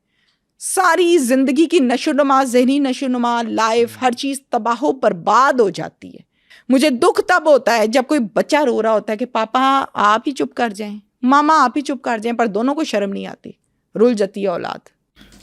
सारी जिंदगी की नशोनुमा, जहनी नशोनुमा, लाइफ, हर चीज़ तबाह बर्बाद हो जाती है। मुझे दुख तब होता है जब कोई बच्चा रो रहा होता है कि पापा आप ही चुप कर जाएं, मामा आप ही चुप कर जाएं, पर दोनों को शर्म नहीं आती, रुल जाती है औलाद।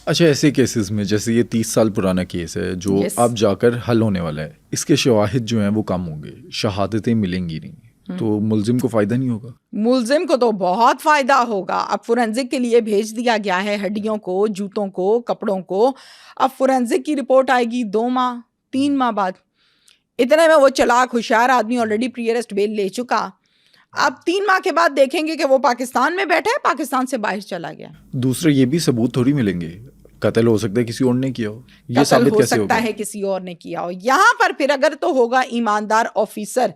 अच्छा, ऐसे केसेस में, जैसे ये 30 साल पुराना केस है जो Yes. अब जाकर हल होने वाला है, इसके शवाहिद जो हैं वो कम होंगे, शहादतें मिलेंगी नहीं, तो मुल्जिम को फ़ायदा नहीं होगा? मुल्जिम को तो बहुत फ़ायदा होगा। अब फोरेंसिक के लिए भेज दिया गया है हड्डियों को, जूतों को, कपड़ों को। अब फोरेंसिक की रिपोर्ट आएगी 2 माह 3 माह बाद। इतने में वो चालाक होशियार आदमी ऑलरेडी प्री अरेस्ट बेल ले चुका। अब 3 माह के बाद देखेंगे कि वो पाकिस्तान में बैठा है, पाकिस्तान से बाहर चला गया। दूसरे ये भी सबूत थोड़ी मिलेंगे, कत्ल हो सकता है किसी और ने किया हो, ये साबित हो कैसे सकता होगा? है किसी और ने किया हो। यहाँ पर फिर अगर तो होगा ईमानदार ऑफिसर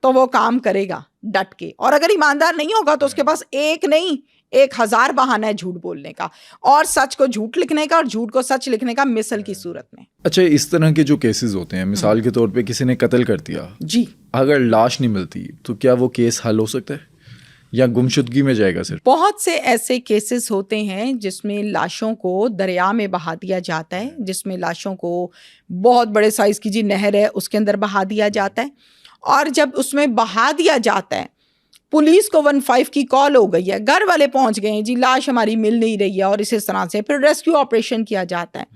तो वो काम करेगा डट के, और अगर ईमानदार नहीं होगा तो उसके पास एक नहीं 1000 बहाना है झूठ बोलने का, और सच को झूठ लिखने का, और झूठ को सच लिखने का, मिसल की सूरत में। अच्छा, इस तरह के जो केसेस होते हैं, मिसाल के तौर पे किसी ने कत्ल कर दिया जी, अगर लाश नहीं मिलती तो क्या वो केस हल हो सकता है या गुमशुदगी में जाएगा सिर्फ? बहुत से ऐसे केसेस होते हैं जिसमें लाशों को दरिया में बहा दिया जाता है, जिसमें लाशों को बहुत बड़े साइज की जी नहर है उसके अंदर बहा दिया जाता है, और जब उसमें बहा दिया जाता है, पुलिस को 15 की कॉल हो गई है, घर वाले पहुंच गए हैं, जी लाश हमारी मिल नहीं रही है, और इस तरह से फिर रेस्क्यू ऑपरेशन किया जाता है।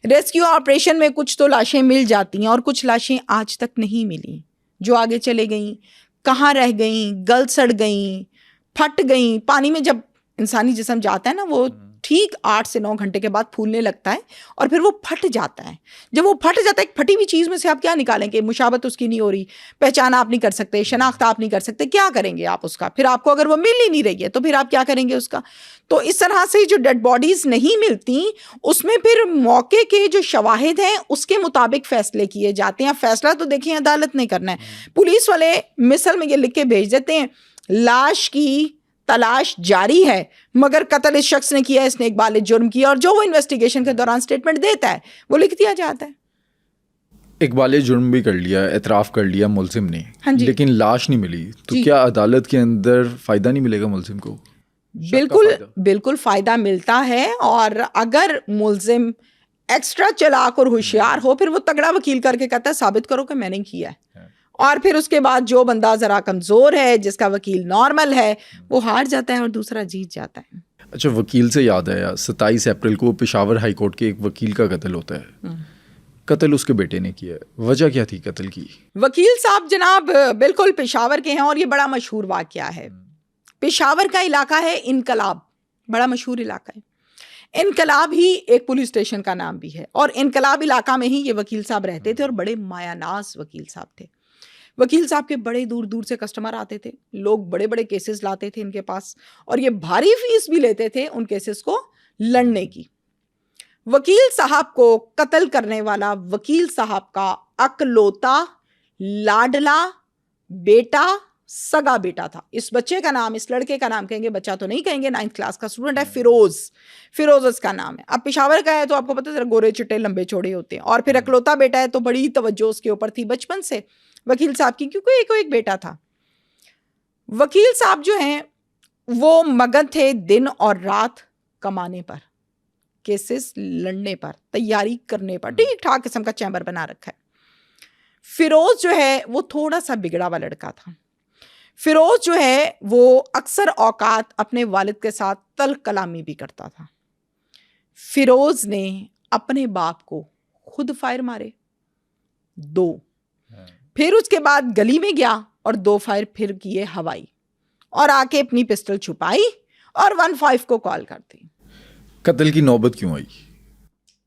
रेस्क्यू ऑपरेशन में कुछ तो लाशें मिल जाती हैं और कुछ लाशें आज तक नहीं मिली, जो आगे चले गई, कहाँ रह गई, गल सड़ गई, फट गई। पानी में जब इंसानी जिस्म जाता है ना, वो ठीक 8 से 9 घंटे के बाद फूलने लगता है और फिर वो फट जाता है। जब वो फट जाता है, एक फटी हुई चीज़ में से आप क्या निकालेंगे? मुशाबत उसकी नहीं हो रही, पहचान आप नहीं कर सकते, शनाख्त आप नहीं कर सकते, क्या करेंगे आप उसका? फिर आपको अगर वो मिल ही नहीं रही है तो फिर आप क्या करेंगे उसका? तो इस तरह से जो डेड बॉडीज़ नहीं मिलती, उसमें फिर मौके के जो शवाहिद हैं उसके मुताबिक फ़ैसले किए जाते हैं। फैसला तो देखिए अदालत ने करना है। पुलिस वाले मिसल में ये लिख के भेज देते हैं, लाश की तलाश जारी है, मगर कत्ल इस शख्स ने किया, इसने एक बालिग जुर्म किया, और जो वो इन्वेस्टिगेशन के दौरान स्टेटमेंट देता है वो लिख दिया जाता है। इकबाल जुर्म भी कर लिया, एतराफ़ कर लिया मुल्जिम ने, हाँ जी। लेकिन लाश नहीं मिली, तो क्या अदालत के अंदर फ़ायदा नहीं मिलेगा मुल्जिम को? बिल्कुल फ़ायदा मिलता है, और अगर मुल्जिम एक्स्ट्रा चालाक और होशियार हो, फिर वो तगड़ा वकील करके कहता है साबित करो कि मैंने किया है, और फिर उसके बाद जो बंदा ज़रा कमज़ोर है, जिसका वकील नॉर्मल है, वो हार जाता है और दूसरा जीत जाता है। अच्छा, वकील से याद आया, 27 अप्रैल को पेशावर हाई कोर्ट के एक वकील का कत्ल होता है। कत्ल उसके बेटे ने किया, वजह क्या थी कत्ल की? वकील साहब जनाब बिल्कुल पेशावर के हैं, और ये बड़ा मशहूर वाक़या है। पेशावर का इलाका है इनकलाब, बड़ा मशहूर इलाका है। इनकलाब ही एक पुलिस स्टेशन का नाम भी है, और इनकलाब इलाका में ही ये वकील साहब रहते थे, और बड़े मायानाज वकील साहब थे। वकील साहब के बड़े दूर दूर से कस्टमर आते थे, लोग बड़े बड़े केसेस लाते थे इनके पास, और ये भारी फीस भी लेते थे उन केसेस को लड़ने की। वकील साहब को कत्ल करने वाला वकील साहब का अकलौता लाडला बेटा, सगा बेटा था। इस बच्चे का नाम, इस लड़के का नाम कहेंगे, बच्चा तो नहीं कहेंगे, 9th क्लास का स्टूडेंट है, फिरोज इसका नाम है। अब पेशावर का है तो आपको पता है गोरे चिट्टे लंबे चौड़े होते हैं, और फिर अकलौता बेटा है तो बड़ी तवज्जो उसके ऊपर थी बचपन से वकील साहब की, क्योंकि एक बेटा था। वकील साहब जो हैं वो मगन थे दिन और रात कमाने पर, केसेस लड़ने पर, तैयारी करने पर, ठीक ठाक किस्म का चैम्बर बना रखा है। फिरोज जो है वो थोड़ा सा बिगड़ा हुआ लड़का था। फिरोज जो है वो अक्सर औकात अपने वालिद के साथ तल्ख कलामी भी करता था। फिरोज ने अपने बाप को खुद फायर मारे 2, फिर उसके बाद गली में गया और 2 फायर फिर किए हवाई, और आके अपनी पिस्टल छुपाई और 15 को कॉल कर दी। कत्ल की नौबत क्यों आई?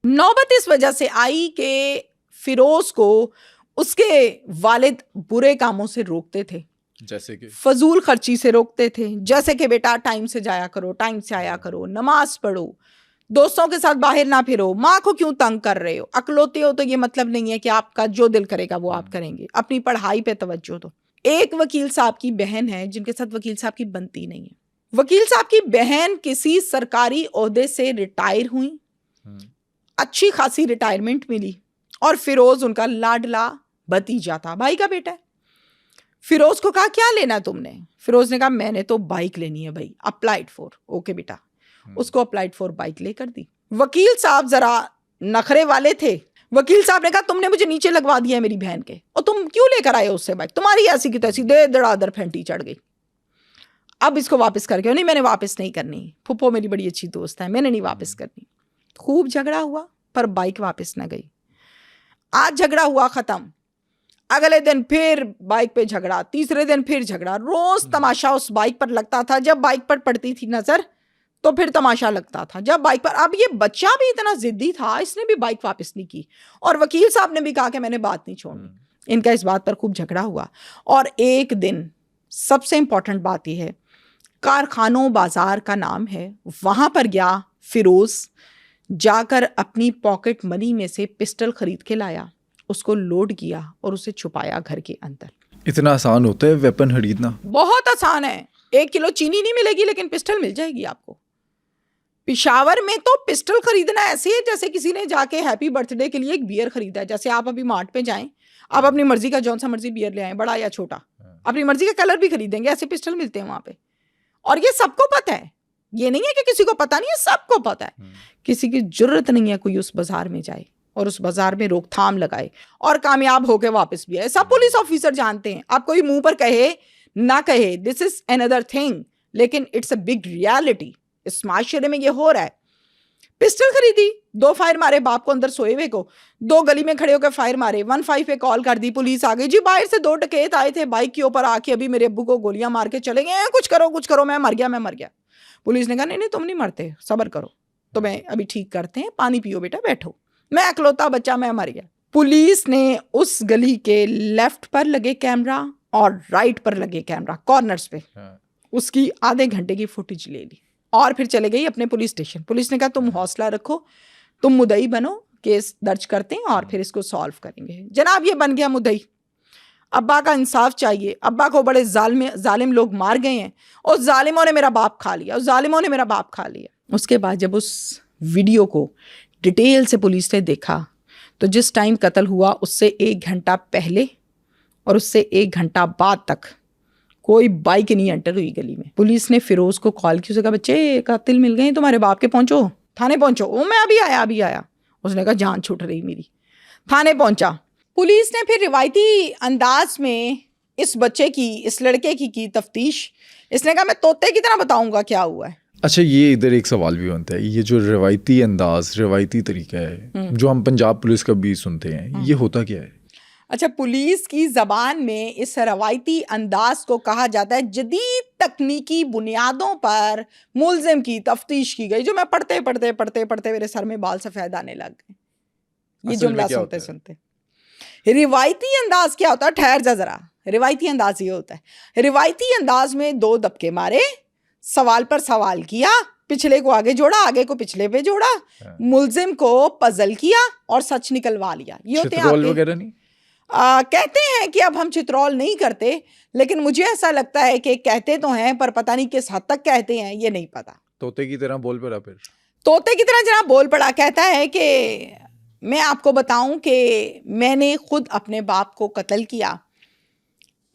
नौबत इस वजह से आई कि फिरोज को उसके वालिद बुरे कामों से रोकते थे, जैसे कि फजूल खर्ची से रोकते थे, जैसे कि बेटा टाइम से जाया करो, टाइम से आया करो, नमाज पढ़ो, दोस्तों के साथ बाहर ना फिरो, माँ को क्यों तंग कर रहे हो, अकलौते हो तो ये मतलब नहीं है कि आपका जो दिल करेगा वो आप करेंगे, अपनी पढ़ाई पे तवज्जो दो। एक वकील साहब की बहन है जिनके साथ वकील साहब की बनती नहीं है। वकील साहब की बहन किसी सरकारी ओहदे से रिटायर हुई, अच्छी खासी रिटायरमेंट मिली, और फिरोज उनका लाडला भतीजा था, भाई का बेटा है। फिरोज को कहा क्या लेना तुमने? फिरोज ने कहा मैंने तो बाइक लेनी है भाई, अप्लाइड फॉर। ओके बेटा, उसको अप्लाइड फॉर बाइक लेकर दी। वकील साहब जरा नखरे वाले थे। वकील साहब ने कहा तुमने मुझे नीचे लगवा दिया मेरी बहन के, और तुम क्यों लेकर आए उससे बाइक? तुम्हारी ऐसी की तैसी दे दड़ादर फेंटी चढ़ गई, अब इसको वापस करके। नहीं मैंने वापस नहीं करनी, फुप्पो मेरी बड़ी अच्छी दोस्त है, मैंने नहीं वापस करनी। खूब झगड़ा हुआ पर बाइक वापस न गई। आज झगड़ा हुआ खत्म, अगले दिन फिर बाइक पे झगड़ा, तीसरे दिन फिर झगड़ा, रोज तमाशा उस बाइक पर लगता था। जब बाइक पर पड़ती थी नजर तो फिर तमाशा लगता था, जब बाइक पर। अब ये बच्चा भी इतना जिद्दी था, इसने भी बाइक वापस नहीं की, और वकील साहब ने भी कहा कि मैंने बात नहीं छोड़नी। इनका इस बात पर खूब झगड़ा हुआ। और एक दिन सबसे इंपॉर्टेंट बात यह है, कारखानों बाजार का नाम है, वहां पर गया फिरोज, जाकर अपनी पॉकेट मनी में से पिस्टल खरीद के लाया, उसको लोड किया और उसे छुपाया घर के अंदर। इतना आसान होता है वेपन खरीदना? बहुत आसान है। 1 किलो चीनी नहीं मिलेगी लेकिन पिस्टल मिल जाएगी आपको। पिशावर में तो पिस्टल खरीदना ऐसे है जैसे किसी ने जाके हैप्पी बर्थडे के लिए एक बियर खरीदा है। जैसे आप अभी मार्ट पे जाएं, आप अपनी मर्जी का जौन सा मर्जी बियर ले आए, बड़ा या छोटा, अपनी मर्जी का कलर भी खरीदेंगे, ऐसे पिस्टल मिलते हैं वहां पे। और ये सबको पता है, ये नहीं है कि किसी को पता नहीं है, सबको पता है। किसी की जरूरत नहीं है कोई उस बाजार में जाए और उस बाजार में रोकथाम लगाए और कामयाब होके वापस भी आए। सब पुलिस ऑफिसर जानते हैं। आप कोई मुंह पर कहे ना कहे, दिस इज अनदर थिंग, लेकिन इट्स अ बिग रियलिटी। इस माशरे में ये हो रहा है। पिस्टल खरीदी, 2 फायर मारे बाप को अंदर सोए हुए को, 2 गली में खड़े होकर फायर मारे, 15 पे कॉल कर दी, पुलिस आ गई जी। बाहर से 2 डकैत आए थे बाइक के ऊपर आके, अभी मेरे अब्बू को गोलियां मार के चले गए, कुछ करो, मैं मर गया। पुलिस ने कहा नहीं तुम नहीं मरते, सब्र करो, तुम्हें अभी ठीक करते हैं, पानी पियो बेटा, बैठो, मैं अकलौता बच्चा, मैं मर गया। पुलिस ने उस गली के लेफ्ट पर लगे कैमरा और राइट पर लगे कैमरा, कॉर्नर्स पे, उसकी आधे घंटे की फुटेज ले ली और फिर चले गई अपने पुलिस स्टेशन। पुलिस ने कहा तुम हौसला रखो, तुम मुद्दई बनो, केस दर्ज करते हैं और फिर इसको सॉल्व करेंगे। जनाब ये बन गया मुद्दई। अब्बा का इंसाफ चाहिए, अब्बा को बड़े जालिम लोग मार गए हैं, उस जालिमों ने मेरा बाप खा लिया। उसके बाद जब उस वीडियो को डिटेल से पुलिस ने देखा तो जिस टाइम कत्ल हुआ उससे 1 घंटा पहले और उससे 1 घंटा बाद तक कोई बाइक नहीं एंटर हुई गली में। पुलिस ने फिरोज को कॉल की, उसे कहा बच्चे कातिल मिल गए तुम्हारे बाप के, पहुंचो थाने पहुंचो। ओ मैं अभी आया। उसने कहा जान छूट रही मेरी। थाने पहुंचा। पुलिस ने फिर रिवायती अंदाज में इस बच्चे की, इस लड़के की तफ्तीश। इसने कहा मैं तोते की तरह बताऊंगा क्या हुआ है। अच्छा, ये इधर एक सवाल भी बनता है, ये जो रिवायती अंदाज, रिवायती तरीका है जो हम पंजाब पुलिस का भी सुनते हैं, ये होता क्या है? अच्छा, पुलिस की जबान में इस रवायती अंदाज को कहा जाता है जदीद तकनीकी बुनियादों पर मुल्जिम की तफ्तीश की गई। जो मैं पढ़ते मेरे सर में बाल सफ़ेद आने लग गए ये जुमला सुनते। रिवायती अंदाज क्या होता है? ठहर जा जरा। रिवायती अंदाज ये होता है, रिवायती अंदाज में 2 दबके मारे, सवाल पर सवाल किया, पिछले को आगे जोड़ा, आगे को पिछले पे जोड़ा, मुल्जिम को पजल किया और सच निकलवा लिया। ये होते हैं वगैरह नहीं? कहते हैं कि अब हम चित्रौल नहीं करते, लेकिन मुझे ऐसा लगता है कि कहते तो हैं पर पता नहीं किस हद तक कहते हैं, ये नहीं पता। तोते की तरह बोल पड़ा। फिर तोते की तरह जनाब बोल पड़ा। कहता है कि मैं आपको बताऊं कि मैंने खुद अपने बाप को कत्ल किया।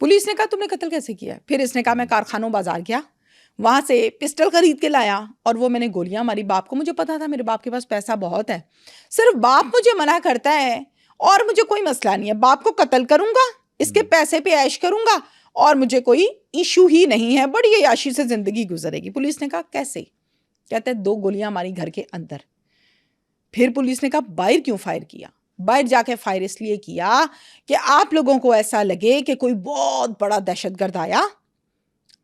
पुलिस ने कहा तुमने कत्ल कैसे किया? फिर इसने कहा मैं कारखानों बाजार गया, वहाँ से पिस्टल खरीद के लाया और वो मैंने गोलियां मारी बाप को। मुझे पता था मेरे बाप के पास पैसा बहुत है, सिर्फ बाप मुझे मना करता है और मुझे कोई मसला नहीं है, बाप को कत्ल करूंगा, इसके पैसे पे ऐश करूंगा और मुझे कोई इशू ही नहीं है, बड़ी अय्याशी से जिंदगी गुजरेगी। पुलिस ने कहा कैसे? कहते हैं 2 गोलियां मारी घर के अंदर। फिर पुलिस ने कहा बाहर क्यों फायर किया? बाहर जाके फायर इसलिए किया कि आप लोगों को ऐसा लगे कि कोई बहुत बड़ा दहशतगर्द आया,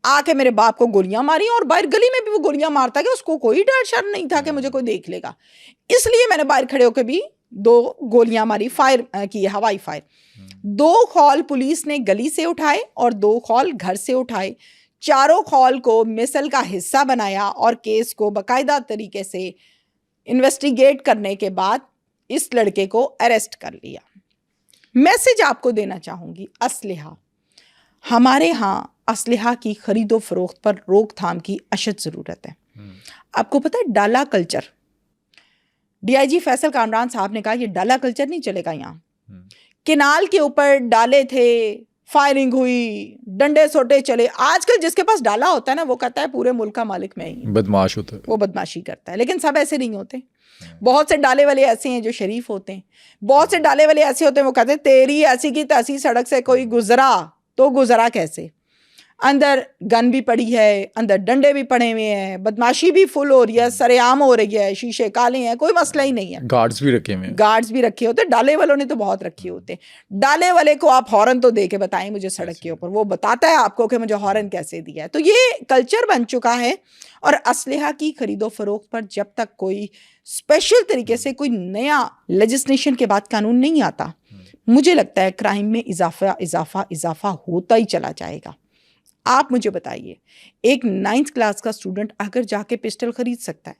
आके मेरे बाप को गोलियां मारी, और बाहर गली में भी वो गोलियां मारता कि उसको कोई डर शर नहीं था कि मुझे कोई देख लेगा, इसलिए मैंने बाहर खड़े होकर भी 2 गोलियां मारी, फायर की, हवाई फायर। 2 खौल पुलिस ने गली से उठाए और 2 खौल घर से उठाए। चारों खौल को मिसल का हिस्सा बनाया और केस को बाकायदा तरीके से इन्वेस्टिगेट करने के बाद इस लड़के को अरेस्ट कर लिया। मैसेज आपको देना चाहूंगी, असलहा, हमारे यहाँ असलहा की खरीदो फरोख्त पर रोकथाम की अशद ज़रूरत है। आपको पता है डाला कल्चर, डीआईजी फैसल कामरान साहब ने कहा ये डाला कल्चर नहीं चलेगा यहाँ। किनाल के ऊपर डाले थे, फायरिंग हुई, डंडे सोटे चले। आजकल जिसके पास डाला होता है ना वो कहता है पूरे मुल्क का मालिक मैं ही, बदमाश होता है, वो बदमाशी करता है। लेकिन सब ऐसे नहीं होते, बहुत से डाले वाले ऐसे हैं जो शरीफ होते हैं, बहुत से डाले वाले ऐसे होते हैं वो कहते हैं तेरी ऐसी की तैसी सड़क से कोई गुजरा तो गुजरा कैसे। अंदर गन भी पड़ी है, अंदर डंडे भी पड़े हुए हैं, बदमाशी भी फुल हो रही है, सरेआम हो रही है, शीशे काले हैं, कोई मसला ही नहीं है। गार्ड्स भी रखे हुए हैं, गार्ड्स भी रखे होते, डाले वालों ने तो बहुत रखे होते। डाले वाले को आप हॉर्न तो दे के बताएं मुझे सड़क के ऊपर, वो बताता है आपको कि मुझे हॉर्न कैसे दिया है। तो ये कल्चर बन चुका है। और असलहा की खरीदो फरोख्त पर जब तक कोई स्पेशल तरीके से कोई नया लेजिस्लेशन के बाद कानून नहीं आता, मुझे लगता है क्राइम में इजाफा इजाफा इजाफा होता ही चला जाएगा। आप मुझे बताइए, एक 9th क्लास का स्टूडेंट अगर जाके पिस्टल खरीद सकता है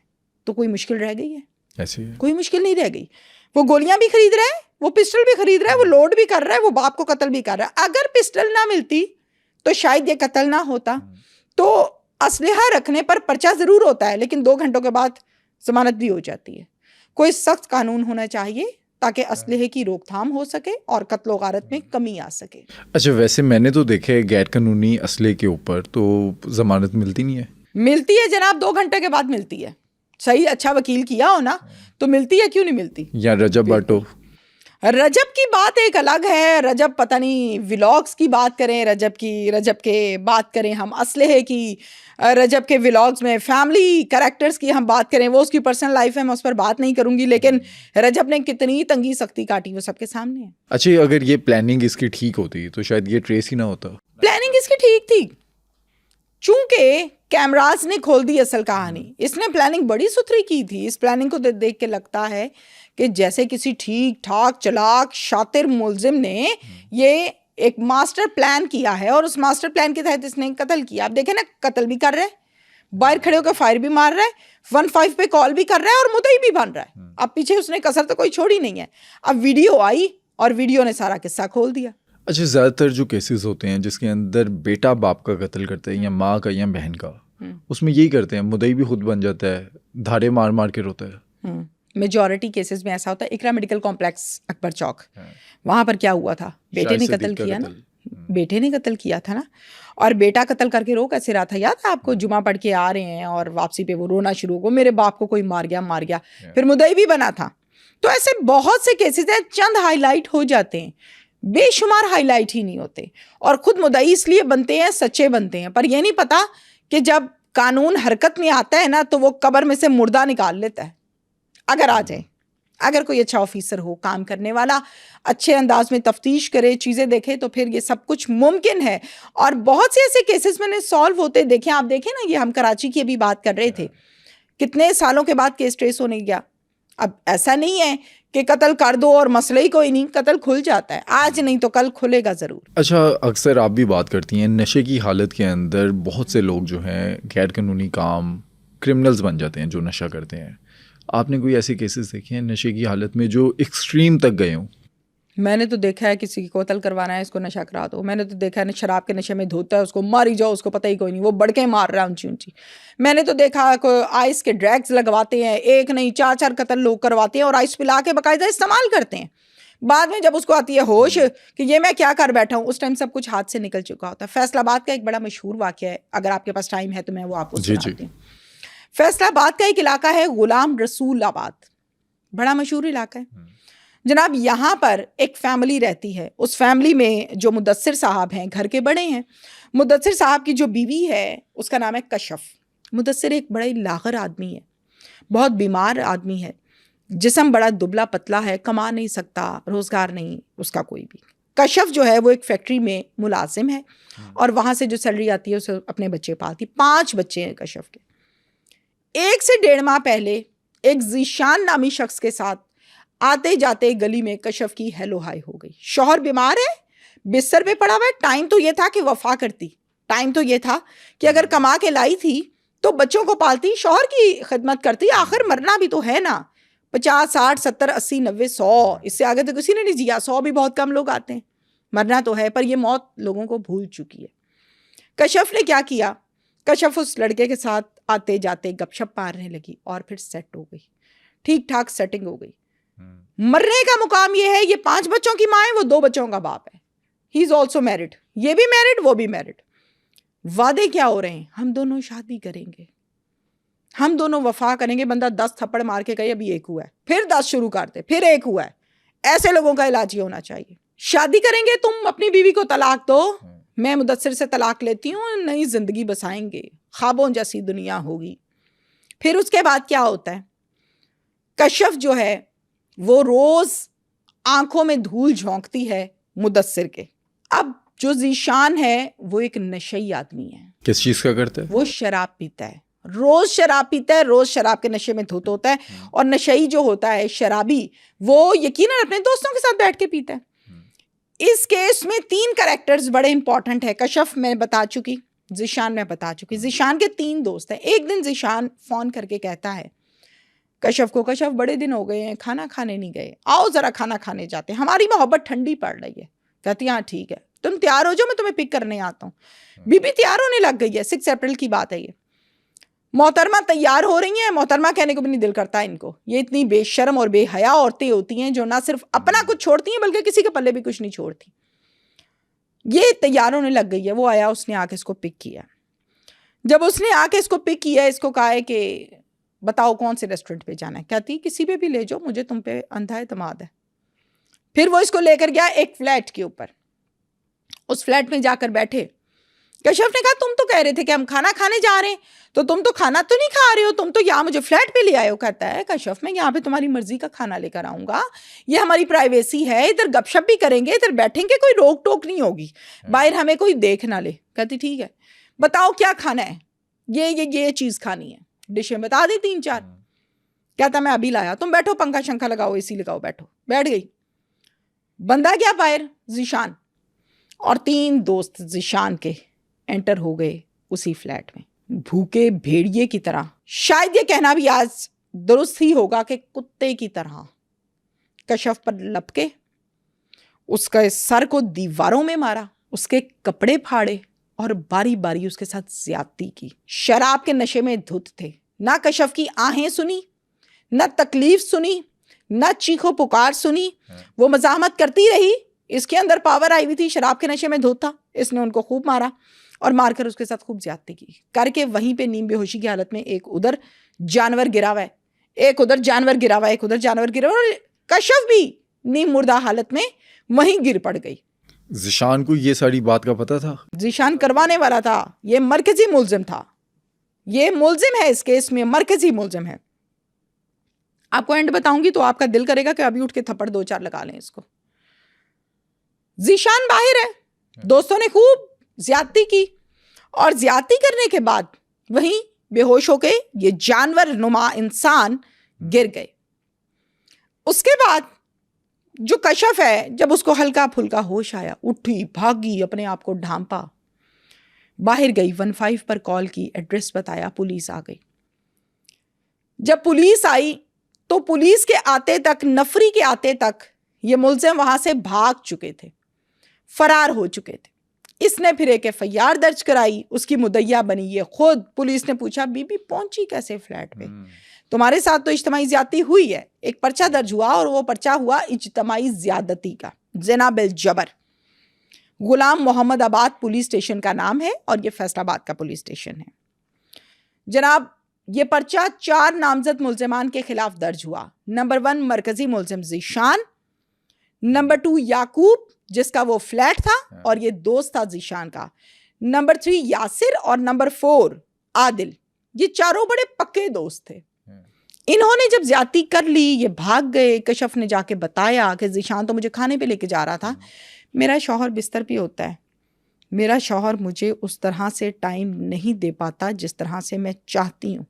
तो कोई मुश्किल रह गई है? ऐसी है, कोई मुश्किल नहीं रह गई। वो गोलियां भी खरीद रहा है, वो पिस्टल भी खरीद रहा है, वो लोड भी कर रहा है, वो बाप को कत्ल भी कर रहा है। अगर पिस्टल ना मिलती तो शायद ये कत्ल ना होता। तो असलहा रखने पर पर्चा जरूर होता है, लेकिन 2 घंटों के बाद जमानत भी हो जाती है। कोई सख्त कानून होना चाहिए ताकि असलहे की रोकथाम हो सके और कत्लो गारत में कमी आ सके। अच्छा, वैसे मैंने तो देखे है गैर कानूनी असले के ऊपर तो जमानत मिलती नहीं है। मिलती है जनाब, 2 घंटे के बाद मिलती है। सही अच्छा वकील किया हो ना तो मिलती है, क्यों नहीं मिलती? या रजब बाटो, रजब की बात एक अलग है। रजब पता नहीं व्लॉग्स की बात करें, रजब के बात करें हम असलहे की, रजब के व्लॉग्स में फैमिली कैरेक्टर्स की हम बात करें, वो उसकी पर्सनल लाइफ है, मैं उस पर बात नहीं करूंगी। लेकिन रजब ने कितनी तंगी सख्ती काटी वो सबके सामने है। अच्छा, अगर ये प्लानिंग इसकी ठीक होती तो शायद ये ट्रेस ही ना होता। प्लानिंग इसकी ठीक थी, चूंकि कैमराज ने खोल दी असल कहानी। इसने प्लानिंग बड़ी सुथरी की थी। इस प्लानिंग को देख के लगता है कि जैसे किसी ठीक ठाक चालाक शातिर मुलजिम ने ये एक मास्टर प्लान किया है और उस मास्टर प्लान के तहत इसने कत्ल किया। आप देखें ना, कत्ल भी कर रहा है, बाहर खड़े होकर फायर भी मार रहा है, 15 पे कॉल भी कर रहा है और मुद्दई भी बन रहा है। अब पीछे उसने कसर तो कोई छोड़ी नहीं है। अब वीडियो आई और वीडियो ने सारा किस्सा खोल दिया। अच्छा, ज़्यादातर जो केसेस होते हैं जिसके अंदर बेटा बाप का कत्ल करते हैं या माँ का या बहन का, उसमें यही करते हैं, मुद्दई भी खुद बन जाता है, धारे मार मार के रोता है। मेजॉरिटी केसेस में ऐसा होता है। इकरा मेडिकल कॉम्प्लेक्स अकबर चौक, वहाँ पर क्या हुआ था, बेटे ने कत्ल किया ना, बेटे ने कत्ल किया था ना, और बेटा कत्ल करके रो कैसे रहा था, याद है आपको? जुमा पढ़ के आ रहे हैं और वापसी पे वो रोना शुरू हो, मेरे बाप को कोई मार गया, फिर मुद्दई भी बना था। तो ऐसे बहुत से केसेस हैं, चंद हाईलाइट हो जाते हैं, बेशुमार हाईलाइट ही नहीं होते। और खुद मुद्दई इसलिए बनते हैं, सच्चे बनते हैं, पर यह नहीं पता कि जब कानून हरकत में आता है ना तो वो कब्र में से मुर्दा निकाल लेता है। अगर आ जाए, अगर कोई अच्छा ऑफिसर हो, काम करने वाला, अच्छे अंदाज में तफ्तीश करे, चीज़ें देखे, तो फिर ये सब कुछ मुमकिन है। और बहुत से ऐसे केसेस मैंने सॉल्व होते देखे। आप देखें ना, ये हम कराची की अभी बात कर रहे थे, कितने सालों के बाद केस ट्रेस होने गया। अब ऐसा नहीं है कि कत्ल कर दो और मसला ही कोई नहीं, कत्ल खुल जाता है, आज नहीं तो कल खुलेगा ज़रूर। अच्छा, अक्सर आप भी बात करती हैं, नशे की हालत के अंदर बहुत से लोग जो हैं गैर कानूनी काम, क्रिमिनल्स बन जाते हैं जो नशा करते हैं। आपने कोई ऐसे केसेस देखे हैं नशे की हालत में जो एक्सट्रीम तक गए हों? मैंने तो देखा है किसी को कत्ल करवाना है, इसको नशा करा दो। मैंने तो देखा है शराब के नशे में धोता है, उसको मारी जाओ, उसको पता ही कोई नहीं, वो बड़के मार रहा है ऊंची ऊंची। मैंने तो देखा आइस के ड्रैग्स लगवाते हैं, एक नहीं 4-4 कत्ल लोग करवाते हैं और आइस पिला के बाकायदा इस्तेमाल करते हैं। बाद में जब उसको आती है होश कि ये मैं क्या कर बैठा हूँ, उस टाइम सब कुछ हाथ से निकल चुका होता है। फैसलाबाद का एक बड़ा मशहूर वाक़या है, अगर आपके पास टाइम है तो मैं वो आपको सुनाती हूँ। फैसलाबाद का एक इलाका है गुलाम रसूल आबाद, बड़ा मशहूर इलाका है जनाब। यहाँ पर एक फैमिली रहती है, उस फैमिली में जो मुदस्सिर साहब हैं, घर के बड़े हैं। मुदस्सिर साहब की जो बीवी है उसका नाम है कशफ। मुदस्सिर एक बड़ा ही लागर आदमी है, बहुत बीमार आदमी है, जिस्म बड़ा दुबला पतला है, कमा नहीं सकता, रोज़गार नहीं उसका कोई भी। कशफ जो है वो एक फैक्ट्री में मुलाजिम है और वहाँ से जो सैलरी आती है उसे अपने बच्चे पालती। 5 बच्चे हैं कशफ के। 1 से 1.5 माह पहले एक जीशान नामी शख्स के साथ आते जाते गली में कशफ की हेलो हाय हो गई। शौहर बीमार है, बिस्तर पे पड़ा हुआ है। टाइम तो ये था कि वफा करती, टाइम तो ये था कि अगर कमा के लाई थी तो बच्चों को पालती, शौहर की खिदमत करती, आखिर मरना भी तो है ना। 50, 60, 70, 80, 90, 100, इससे आगे तो किसी ने नहीं जिया। 100 भी बहुत कम लोग आते हैं, मरना तो है, पर ये मौत लोगों को भूल चुकी है। कशफ ने क्या किया, कशफ उस लड़के के साथ आते जाते गपशप मारने लगी और फिर सेट हो गई, ठीक ठाक सेटिंग हो गई। मरने का मुकाम ये है, ये 5 बच्चों की माँ है, वो 2 बच्चों का बाप है। ही इज ऑल्सो मैरिड, ये भी मैरिड वो भी मैरिड। वादे क्या हो रहे हैं, हम दोनों शादी करेंगे, हम दोनों वफा करेंगे। बंदा 10 थप्पड़ मार के कहे अभी 1 हुआ है, फिर 10 शुरू करते, फिर 1 हुआ है। ऐसे लोगों का इलाज ही होना चाहिए। शादी करेंगे, तुम अपनी बीवी को तलाक दो, मैं मुदस्सिर से तलाक लेती हूँ, नई जिंदगी बसाएंगे, ख्वाबों जैसी दुनिया होगी। फिर उसके बाद क्या होता है, कशफ जो है वो रोज आंखों में धूल झोंकती है मुदस्सिर के। अब जो जीशान है वो एक नशई आदमी है। किस चीज का करता है? वो शराब पीता है, रोज शराब पीता है, रोज शराब के नशे में धुत होता है। और नशई जो होता है, शराबी, वो यकीनन अपने दोस्तों के साथ बैठ के पीता है। इस केस में 3 कैरेक्टर्स बड़े इंपॉर्टेंट है। कशफ मैं बता चुकी, जीशान मैं बता चुकी। जीशान के 3 दोस्त हैं। एक दिन जीशान फोन करके कहता है कशफ को, कशफ बड़े दिन हो गए हैं खाना खाने नहीं गए, आओ जरा खाना खाने जाते हैं, हमारी मोहब्बत ठंडी पड़ रही है। कहती हाँ ठीक है, तुम तैयार हो जाओ, मैं तुम्हें पिक करने आता हूँ। बीबी तैयार होने लग गई है, 6 अप्रैल की बात है ये। मोहतरमा तैयार हो रही हैं, मोहतरमा कहने को भी नहीं दिल करता इनको। ये इतनी बेशर्म और बेहया औरतें होती हैं जो ना सिर्फ अपना कुछ छोड़ती हैं बल्कि किसी के पल्ले भी कुछ नहीं छोड़ती। ये तैयार होने लग गई है। वो आया, उसने आके इसको पिक किया। जब उसने आके इसको पिक किया, इसको कहा है कि बताओ कौन से रेस्टोरेंट पे जाना है। कहती किसी पे भी ले जाओ, मुझे तुम पे अंधा एतमाद है। फिर वो इसको लेकर गया एक फ्लैट के ऊपर। उस फ्लैट में जाकर बैठे। कशफ ने कहा तुम तो कह रहे थे कि हम खाना खाने जा रहे हैं, तो तुम तो खाना तो नहीं खा रहे हो, तुम तो यहाँ मुझे फ्लैट पे ले आए हो। कहता है कशफ मैं यहाँ पे तुम्हारी मर्जी का खाना लेकर आऊँगा, ये हमारी प्राइवेसी है, इधर गपशप भी करेंगे, इधर बैठेंगे, कोई रोक टोक नहीं होगी, बाहर हमें कोई देख ना ले। कहती ठीक है, बताओ क्या खाना है। ये चीज़ खानी है, डिशें बता दी 3-4। कहता मैं अभी लाया, तुम बैठो, पंखा शंखा लगाओ, एसी लगाओ, बैठो। बैठ गई। बंदा गया बाहर, जीशान और 3 दोस्त जीशान के एंटर हो गए उसी फ्लैट में, भूखे भेड़िए की तरह। शायद ये कहना भी आज दुरुस्त ही होगा कि कुत्ते की तरह कशफ पर लपके, उसका सर को दीवारों में मारा, उसके कपड़े फाड़े और बारी बारी उसके साथ ज्यादती की। शराब के नशे में धुत थे। ना कशफ की आहें सुनी, ना तकलीफ सुनी, ना चीखो पुकार सुनी। वो मजामत करती रही। इसके अंदर पावर आई हुई थी, शराब के नशे में धुत था। इसने उनको खूब मारा और मारकर उसके साथ खूब ज्यादती की करके वहीं पे नीम बेहोशी की हालत में, एक उधर जानवर गिरा हुआ है, एक उधर जानवर गिरा हुआ है, एक उधर जानवर गिरा हुआ है, और कशफ भी नीम मुर्दा हालत में वहीं गिर पड़ गई। जीशान को ये सारी बात का पता था? जीशान करवाने वाला था, ये मरकजी मुलजिम था, ये मुलजिम है इस केस में, मरकजी मुलजिम है। आपको एंड बताऊंगी तो आपका दिल करेगा कि अभी उठ के थप्पड़ 2-4 लगा लें इसको। जीशान बाहर है, दोस्तों ने खूब ज्यादती की और ज्यादती करने के बाद वहीं बेहोश होके ये जानवर नुमा इंसान गिर गए। उसके बाद जो कशफ है, जब उसको हल्का फुल्का होश आया, उठी, भागी, अपने आप को ढांपा, बाहर गई, 15 पर कॉल की, एड्रेस बताया, पुलिस आ गई। जब पुलिस आई तो पुलिस के आते तक, नफरी के आते तक, ये मुलजिम वहां से भाग चुके थे, फरार हो चुके थे। इसने फिर एक FIR दर्ज कराई, उसकी मुद्दइया बनी ये खुद। पुलिस ने पूछा बीबी पहुंची कैसे फ्लैट पे? तुम्हारे साथ तो इज्तिमाई ज्यादती हुई है, एक पर्चा दर्ज हुआ और वो पर्चा हुआ इज्तिमाई ज्यादती का, ज़िना बिल जबर। गुलाम मोहम्मद आबाद पुलिस स्टेशन का नाम है और ये फैसलाबाद का पुलिस स्टेशन है। जनाब, ये पर्चा 4 नामजद मुल्जिमान के खिलाफ दर्ज हुआ। नंबर 1 मरकजी मुल्जिम ज़ीशान, नंबर 2 याकूब जिसका वो फ्लैट था और ये दोस्त था ज़ीशान का, नंबर 3 यासिर और नंबर 4 आदिल। ये चारों बड़े पक्के दोस्त थे। इन्होंने जब ज्यादती कर ली, ये भाग गए। कशफ ने जाके बताया कि ज़ीशान तो मुझे खाने पे लेके जा रहा था। मेरा शौहर बिस्तर पे होता है, मेरा शौहर मुझे उस तरह से टाइम नहीं दे पाता जिस तरह से मैं चाहती हूँ।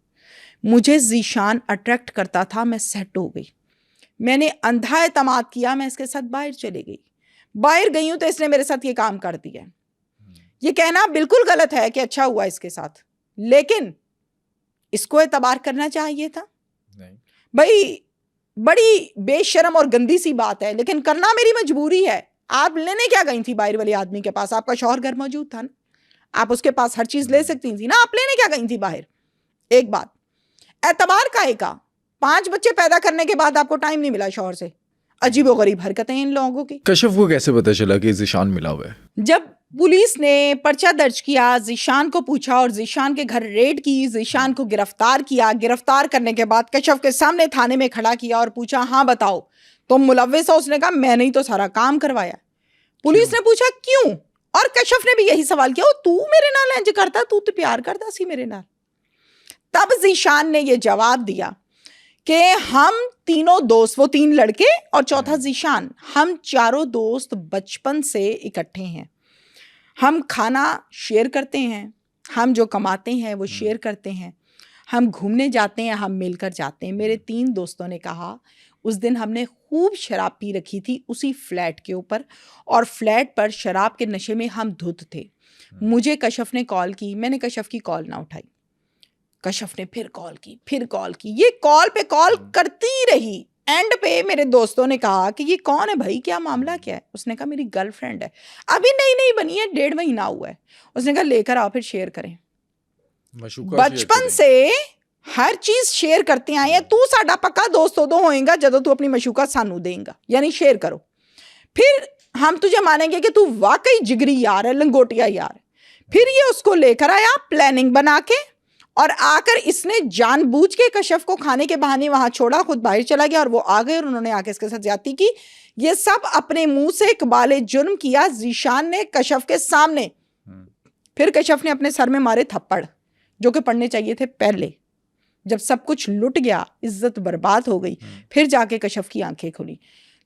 मुझे ज़ीशान अट्रैक्ट करता था, मैं सेट हो गई। मैंने अंधा एतमाद किया, मैं इसके साथ बाहर चली गई। बाहर गई हूँ तो इसने मेरे साथ ये काम कर दिया। ये कहना बिल्कुल गलत है कि अच्छा हुआ इसके साथ, लेकिन इसको एतबार करना चाहिए था। नहीं भाई, बड़ी बेशरम और गंदी सी बात है, लेकिन करना मेरी मजबूरी है। आप लेने क्या गई थी बाहर वाले आदमी के पास? आपका शौहर घर मौजूद था ना, आप उसके पास हर चीज ले सकती थी ना, आप लेने क्या गई थी बाहर? एक बात, एतबार काहे का? 5 बच्चे पैदा करने के बाद आपको टाइम नहीं मिला शौहर से। अजीबो गरीब हरकतें इन लोगों की। कशफ को कैसे पता चला कि ज़ीशान मिला हुआ है? जब पुलिस ने पर्चा दर्ज किया, ज़ीशान को पूछा और ज़ीशान के घर रेड की, ज़ीशान को गिरफ्तार किया। गिरफ्तार करने के बाद कशफ के सामने थाने में खड़ा किया और पूछा, हाँ बताओ तुम मुलव्विस हो? उसने कहा मैंने ही तो सारा काम करवाया। पुलिस ने पूछा क्यों? और कशफ ने भी यही सवाल किया, तू मेरे नाल इंज करता, तू तो प्यार करता सी मेरे नाल। तब ज़ीशान ने यह जवाब दिया कि हम तीनों दोस्त, वो 3 लड़के और चौथा ज़ीशान, हम चारों दोस्त बचपन से इकट्ठे हैं। हम खाना शेयर करते हैं, हम जो कमाते हैं वो शेयर करते हैं, हम घूमने जाते हैं, हम मिलकर जाते हैं। मेरे 3 दोस्तों ने कहा उस दिन हमने खूब शराब पी रखी थी उसी फ्लैट के ऊपर, और फ्लैट पर शराब के नशे में हम धुत थे। मुझे कशफ ने कॉल की, मैंने कशफ की कॉल ना उठाई। कशफ ने फिर कॉल की, फिर कॉल की, ये कॉल पे कॉल करती रही। एंड पे मेरे दोस्तों ने कहा कि ये कौन है भाई, क्या मामला क्या है? उसने कहा मेरी गर्लफ्रेंड है, अभी नई नई बनी है, 1.5 महीना हुआ है। उसने कहा लेकर आओ फिर शेयर करें। बचपन से हर चीज शेयर करते आए हैं। तू साडा पक्का दोस्त उदों होएगा जदों तू अपनी मशूका सानू देगा, यानी शेयर करो, फिर हम तुझे मानेंगे कि तू वाकई जिगरी यार है, लंगोटिया यार। फिर ये उसको लेकर आया प्लानिंग बना के, और आकर इसने जानबूझ के कशफ को खाने के बहाने वहां छोड़ा, खुद बाहर चला गया और वो आ गए और उन्होंने आके इसके साथ ज्यादती की। ये सब अपने मुंह से इकबाले जुर्म किया ज़ीशान ने कशफ के सामने। फिर कशफ ने अपने सर में मारे थप्पड़, जो कि पड़ने चाहिए थे पहले। जब सब कुछ लुट गया, इज्जत बर्बाद हो गई, फिर जाके कशफ की आंखें खुली।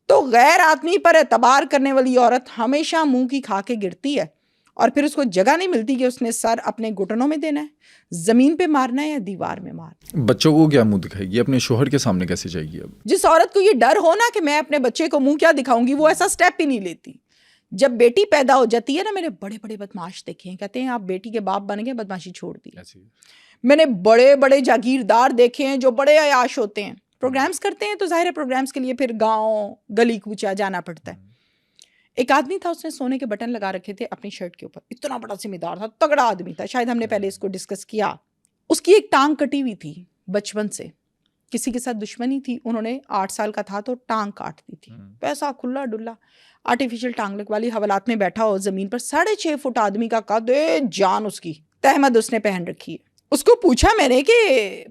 तो गैर आदमी पर एतबार करने वाली औरत हमेशा मुंह की खा के गिरती है, और फिर उसको जगह नहीं मिलती कि उसने सर अपने घुटनों में देना है, जमीन पे मारना है या दीवार में मारना। बच्चों को क्या मुंह दिखाएगी? अपने शोहर के सामने कैसे जाएगी? अब जिस औरत को ये डर हो ना कि मैं अपने बच्चे को मुंह क्या दिखाऊंगी, वो ऐसा स्टेप ही नहीं लेती। जब बेटी पैदा हो जाती है ना, मैंने बड़े बड़े बदमाश देखे हैं, कहते हैं आप बेटी के बाप बन गए, बदमाशी छोड़ दी। मैंने बड़े बड़े जागीरदार देखे हैं जो बड़े अयाश होते हैं, प्रोग्राम्स करते हैं तो जाहिर है प्रोग्राम्स के लिए फिर गाँव गली कूचा जाना पड़ता है। एक आदमी था, उसने सोने के बटन लगा रखे थे अपनी शर्ट के ऊपर, इतना बड़ा जिम्मेदार था, तगड़ा आदमी था, शायद हमने पहले इसको डिस्कस किया। उसकी एक टांग कटी हुई थी बचपन से, किसी के साथ दुश्मनी थी, उन्होंने 8 साल का था तो टांग काट दी थी। पैसा खुला डुल्ला आर्टिफिशियल टांग लगवा ली, हवालात में बैठा हो जमीन पर, 6.5 फुट आदमी का कद, जान उसकी तहमद उसने पहन रखी है। उसको पूछा मैंने कि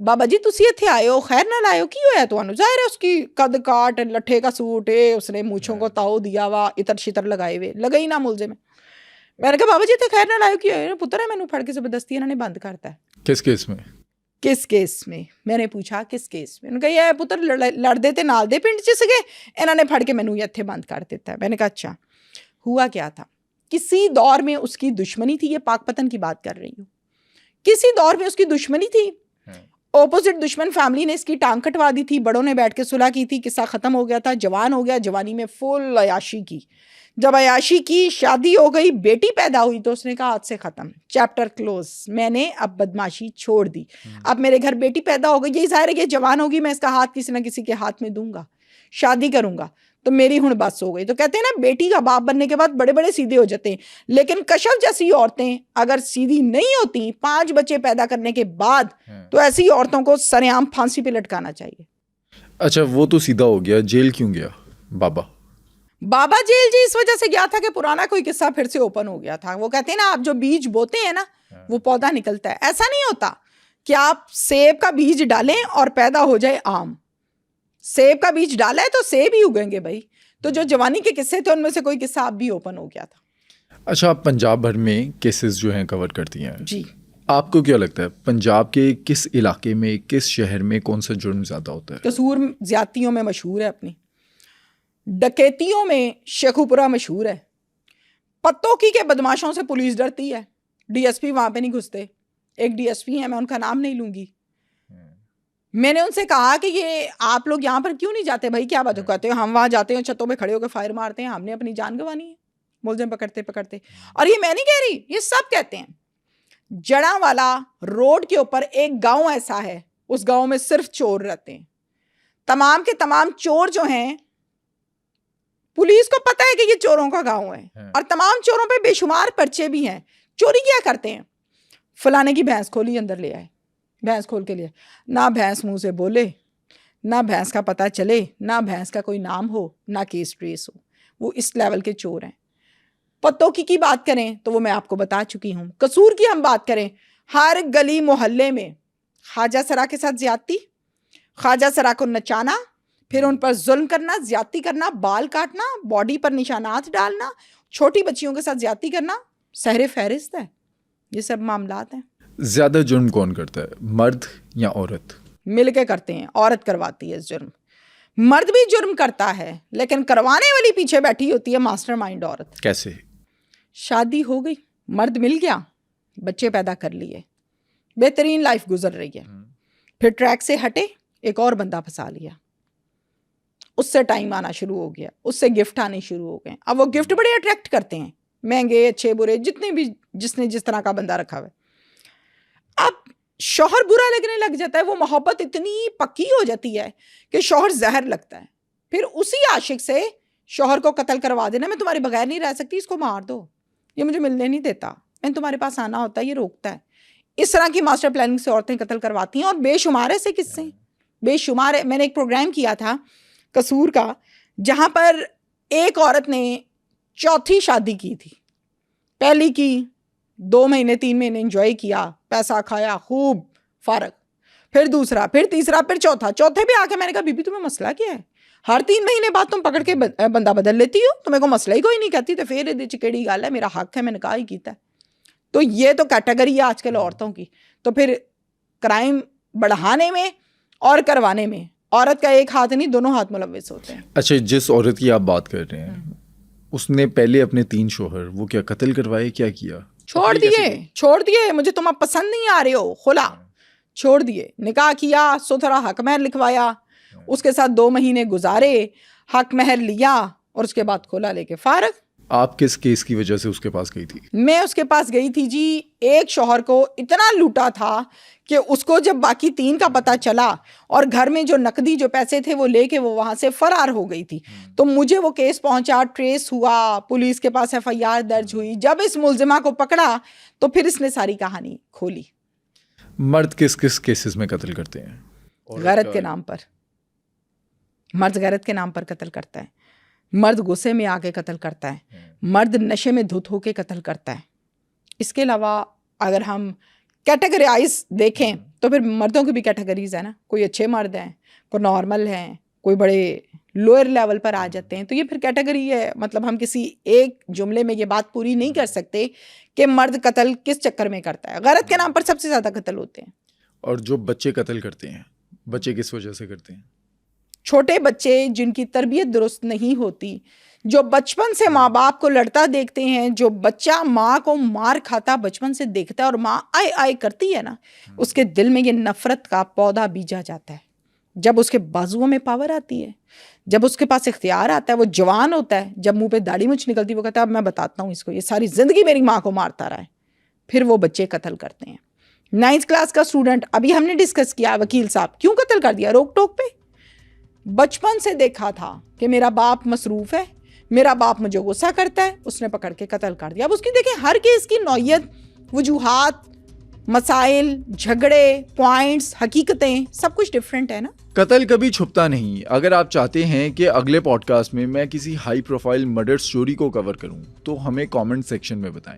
बाबा जी तुसी इत्थे आए हो, खैर ना लाए हो, की होया तुहानू? जाहिर है उसकी कद काट, लट्ठे का सूट है, उसने मूछों को ताऊ दिया वा, इतर शितर लगाए हुए, लगई ना मुलजे में। मैंने कहा बाबा जी इत्थे खैर ना लाए हो, की होया? पुत्र है मैनू फड़ के जबरदस्ती इन्होंने बंद करता है। किस केस में? किस केस में? मैंने पूछा किस केस में? उन्होंने कहा पुत्र लड़दे ते नाल दे पिंड च सके, इन्होंने फड़ के मैनू इत्थे बंद कर देता है। मैंने कहा अच्छा, हुआ क्या था? किसी दौर में उसकी दुश्मनी थी, ये पाकपतन की बात कर रही हूँ, किसी दौर में उसकी दुश्मनी थी, ओपोजिट दुश्मन फैमिली ने इसकी टांग कटवा दी थी, बड़ों ने बैठ के सुलह की थी, किस्सा खत्म हो गया था, जवान हो गया, जवानी में फुल अयाशी की। जब अयाशी की, शादी हो गई, बेटी पैदा हुई, तो उसने कहा आज से खत्म, चैप्टर क्लोज, मैंने अब बदमाशी छोड़ दी, अब मेरे घर बेटी पैदा हो गई, यही जाहिर है कि जवान होगी, मैं इसका हाथ किसी ना किसी के हाथ में दूंगा, शादी करूंगा। तो मेरी हुण बस हो गई। तो कहते हैं ना, बेटी का बाप बनने के बाद बड़े बड़े सीधे हो जाते हैं, लेकिन कशफ जैसी औरतें अगर सीधी नहीं होती 5 बच्चे पैदा करने के बाद, तो ऐसी औरतों को सरेआम फांसी पे लटकाना चाहिए। अच्छा, वो तो सीधा हो गया, जेल क्यों गया बाबा जेल जी इस वजह से गया था कि पुराना कोई किस्सा फिर से ओपन हो गया था। वो कहते हैं ना, आप जो बीज बोते हैं ना, वो पौधा निकलता है। ऐसा नहीं होता कि आप सेब का बीज डालें और पैदा हो जाए आम। सेब का बीज डाला है तो सेब ही उगेंगे भाई। तो जो जवानी के किस्से थे उनमें से कोई किस्सा अब भी ओपन हो गया था। अच्छा, आप पंजाब भर में केसेस जो हैं कवर करती हैं जी। आपको क्या लगता है पंजाब के किस इलाके में, किस शहर में कौन सा जुर्म ज़्यादा होता है? कसूर ज्यादतियों में मशहूर है अपनी, डकैतियों में शेखुपुरा मशहूर है, पत्तोकी के बदमाशों से पुलिस डरती है, डीएसपी वहाँ पे नहीं घुसते। एक डीएसपी है, मैं उनका नाम नहीं लूँगी, मैंने उनसे कहा कि ये आप लोग यहाँ पर क्यों नहीं जाते भाई, क्या बात कहते हो, हम वहाँ जाते हैं, छतों पे खड़े होकर फायर मारते हैं, हमने अपनी जान गंवानी है मुलजिम पकड़ते पकड़ते। और ये मैं नहीं कह रही, ये सब कहते हैं। जड़ावाला रोड के ऊपर एक गांव ऐसा है, उस गांव में सिर्फ चोर रहते हैं। तमाम के तमाम चोर जो हैं, पुलिस को पता है कि ये चोरों का गांव है, और तमाम चोरों पे बेशुमार पर्चे भी हैं। चोरी क्या करते हैं, फलाने की भैंस खोली, अंदर ले आए, भैंस खोल के लिए, ना भैंस मुंह से बोले, ना भैंस का पता चले, ना भैंस का कोई नाम हो, ना केस ट्रेस हो। वो इस लेवल के चोर हैं। पत्तोकी की बात करें तो वो मैं आपको बता चुकी हूँ। कसूर की हम बात करें, हर गली मोहल्ले में ख्वाजा सरा के साथ ज्यादती, ख्वाजा सरा को नचाना, फिर उन पर जुल्म करना, ज्यादती करना, बाल काटना, बॉडी पर निशानात डालना, छोटी बच्चियों के साथ ज्यादती करना, सहरे फहरिस्त है। ये सब मामलात हैं। ज्यादा जुर्म कौन करता है, मर्द या औरत? मिलके करते हैं, औरत करवाती है जुर्म। मर्द भी जुर्म करता है, लेकिन करवाने वाली पीछे बैठी होती है मास्टरमाइंड औरत। कैसे? शादी हो गई, मर्द मिल गया, बच्चे पैदा कर लिए, बेहतरीन लाइफ गुजर रही है, फिर ट्रैक से हटे, एक और बंदा फंसा लिया, उससे टाइम आना शुरू हो गया, उससे गिफ्ट आने शुरू हो गए। अब वो गिफ्ट बड़े अट्रैक्ट करते हैं, महंगे, अच्छे, बुरे, जितने भी, जिसने जिस तरह का बंदा रखा हुआ है। अब शौहर बुरा लगने लग जाता है, वो मोहब्बत इतनी पक्की हो जाती है कि शौहर जहर लगता है। फिर उसी आशिक से शौहर को कत्ल करवा देना, मैं तुम्हारे बगैर नहीं रह सकती, इसको मार दो, ये मुझे मिलने नहीं देता, मैं तुम्हारे पास आना होता है, ये रोकता है। इस तरह की मास्टर प्लानिंग से औरतें कत्ल करवाती हैं, और बेशुमार ऐसे किस्से, बेशुमार है। मैंने एक प्रोग्राम किया था कसूर का, जहाँ पर एक औरत ने चौथी शादी की थी। पहली की 2 महीने 3 महीने एंजॉय किया, पैसा खाया खूब, फारग, फिर दूसरा, फिर तीसरा, फिर चौथा। चौथे पे आके मैंने कहा, बीबी तुम्हें मसला क्या है, हर 3 महीने बाद तुम पकड़ के बंदा बदल लेती हो, तुम्हें को मसला ही कोई नहीं कहती। तो फिर ये केड़ी गल है, मेरा हक है, मैंने कहा ही कीता। तो ये तो कैटेगरी है आजकल औरतों की। तो फिर क्राइम बढ़ाने में और करवाने में औरत का एक हाथ नहीं, दोनों हाथ मुलव्वस होते हैं। अच्छा, जिस औरत की आप बात कर रहे हैं, उसने पहले अपने 3 शौहर वो क्या कत्ल करवाए, क्या किया? छोड़ दिए, मुझे तुम अब पसंद नहीं आ रहे हो, खुला छोड़ दिए, निकाह किया, सुथरा हक महर लिखवाया, उसके साथ 2 महीने गुजारे, हक महर लिया, और उसके बाद खुला लेके फारग। आप किस केस की वजह से उसके पास गई थी? मैं उसके पास गई थी जी, एक शौहर को इतना लूटा था कि उसको जब बाकी 3 का पता चला और घर में जो नकदी जो पैसे थे वो लेके वो वहां से फरार हो गई थी, तो मुझे वो केस पहुंचा, ट्रेस हुआ, पुलिस के पास FIR दर्ज हुई। जब इस मुलजिमा को पकड़ा तो फिर इसने सारी कहानी खोली। मर्द किस किस केसेस में कत्ल करते हैं? गैरत के नाम पर, मर्द गैरत के नाम पर कत्ल करता है, मर्द गुस्से में आके कत्ल करता है, मर्द नशे में धुत होके कत्ल करता है। इसके अलावा अगर हम कैटेगराइज देखें तो फिर मर्दों की भी कैटेगरीज है ना, कोई अच्छे मर्द हैं, कोई नॉर्मल हैं, कोई बड़े लोअर लेवल पर आ जाते हैं। तो ये फिर कैटेगरी है, मतलब हम किसी एक जुमले में ये बात पूरी नहीं कर सकते कि मर्द कत्ल किस चक्कर में करता है। गैरत के नाम पर सबसे ज़्यादा कत्ल होते हैं। और जो बच्चे कत्ल करते हैं, बच्चे किस वजह से करते हैं? छोटे बच्चे जिनकी तरबियत दुरुस्त नहीं होती, जो बचपन से माँ बाप को लड़ता देखते हैं, जो बच्चा माँ को मार खाता बचपन से देखता है और माँ आए आए करती है ना, उसके दिल में ये नफरत का पौधा बीजा जाता है। जब उसके बाजुओं में पावर आती है, जब उसके पास इख्तियार आता है, वो जवान होता है, जब मुंह पे दाढ़ी मुछ निकलती है, वो कहता है अब मैं बताता हूँ इसको, ये सारी ज़िंदगी मेरी माँ को मारता रहा है। फिर वो बच्चे कत्ल करते हैं। 9th क्लास का स्टूडेंट, अभी हमने डिस्कस किया, वकील साहब क्यों कत्ल कर दिया, रोक टोक पे। बचपन से देखा था कि मेरा बाप मसरूफ है, मेरा बाप मुझे गुस्सा करता है, उसने पकड़ के कत्ल कर दिया। अब उसकी देखें हर केस की नौयत, वजूहात, मसाइल, झगड़े, पॉइंट्स, हकीकतें, सब कुछ डिफरेंट है ना। कत्ल कभी छुपता नहीं। अगर आप चाहते हैं कि अगले पॉडकास्ट में मैं किसी हाई प्रोफाइल मर्डर स्टोरी को कवर करूं तो हमें कमेंट सेक्शन में बताएं।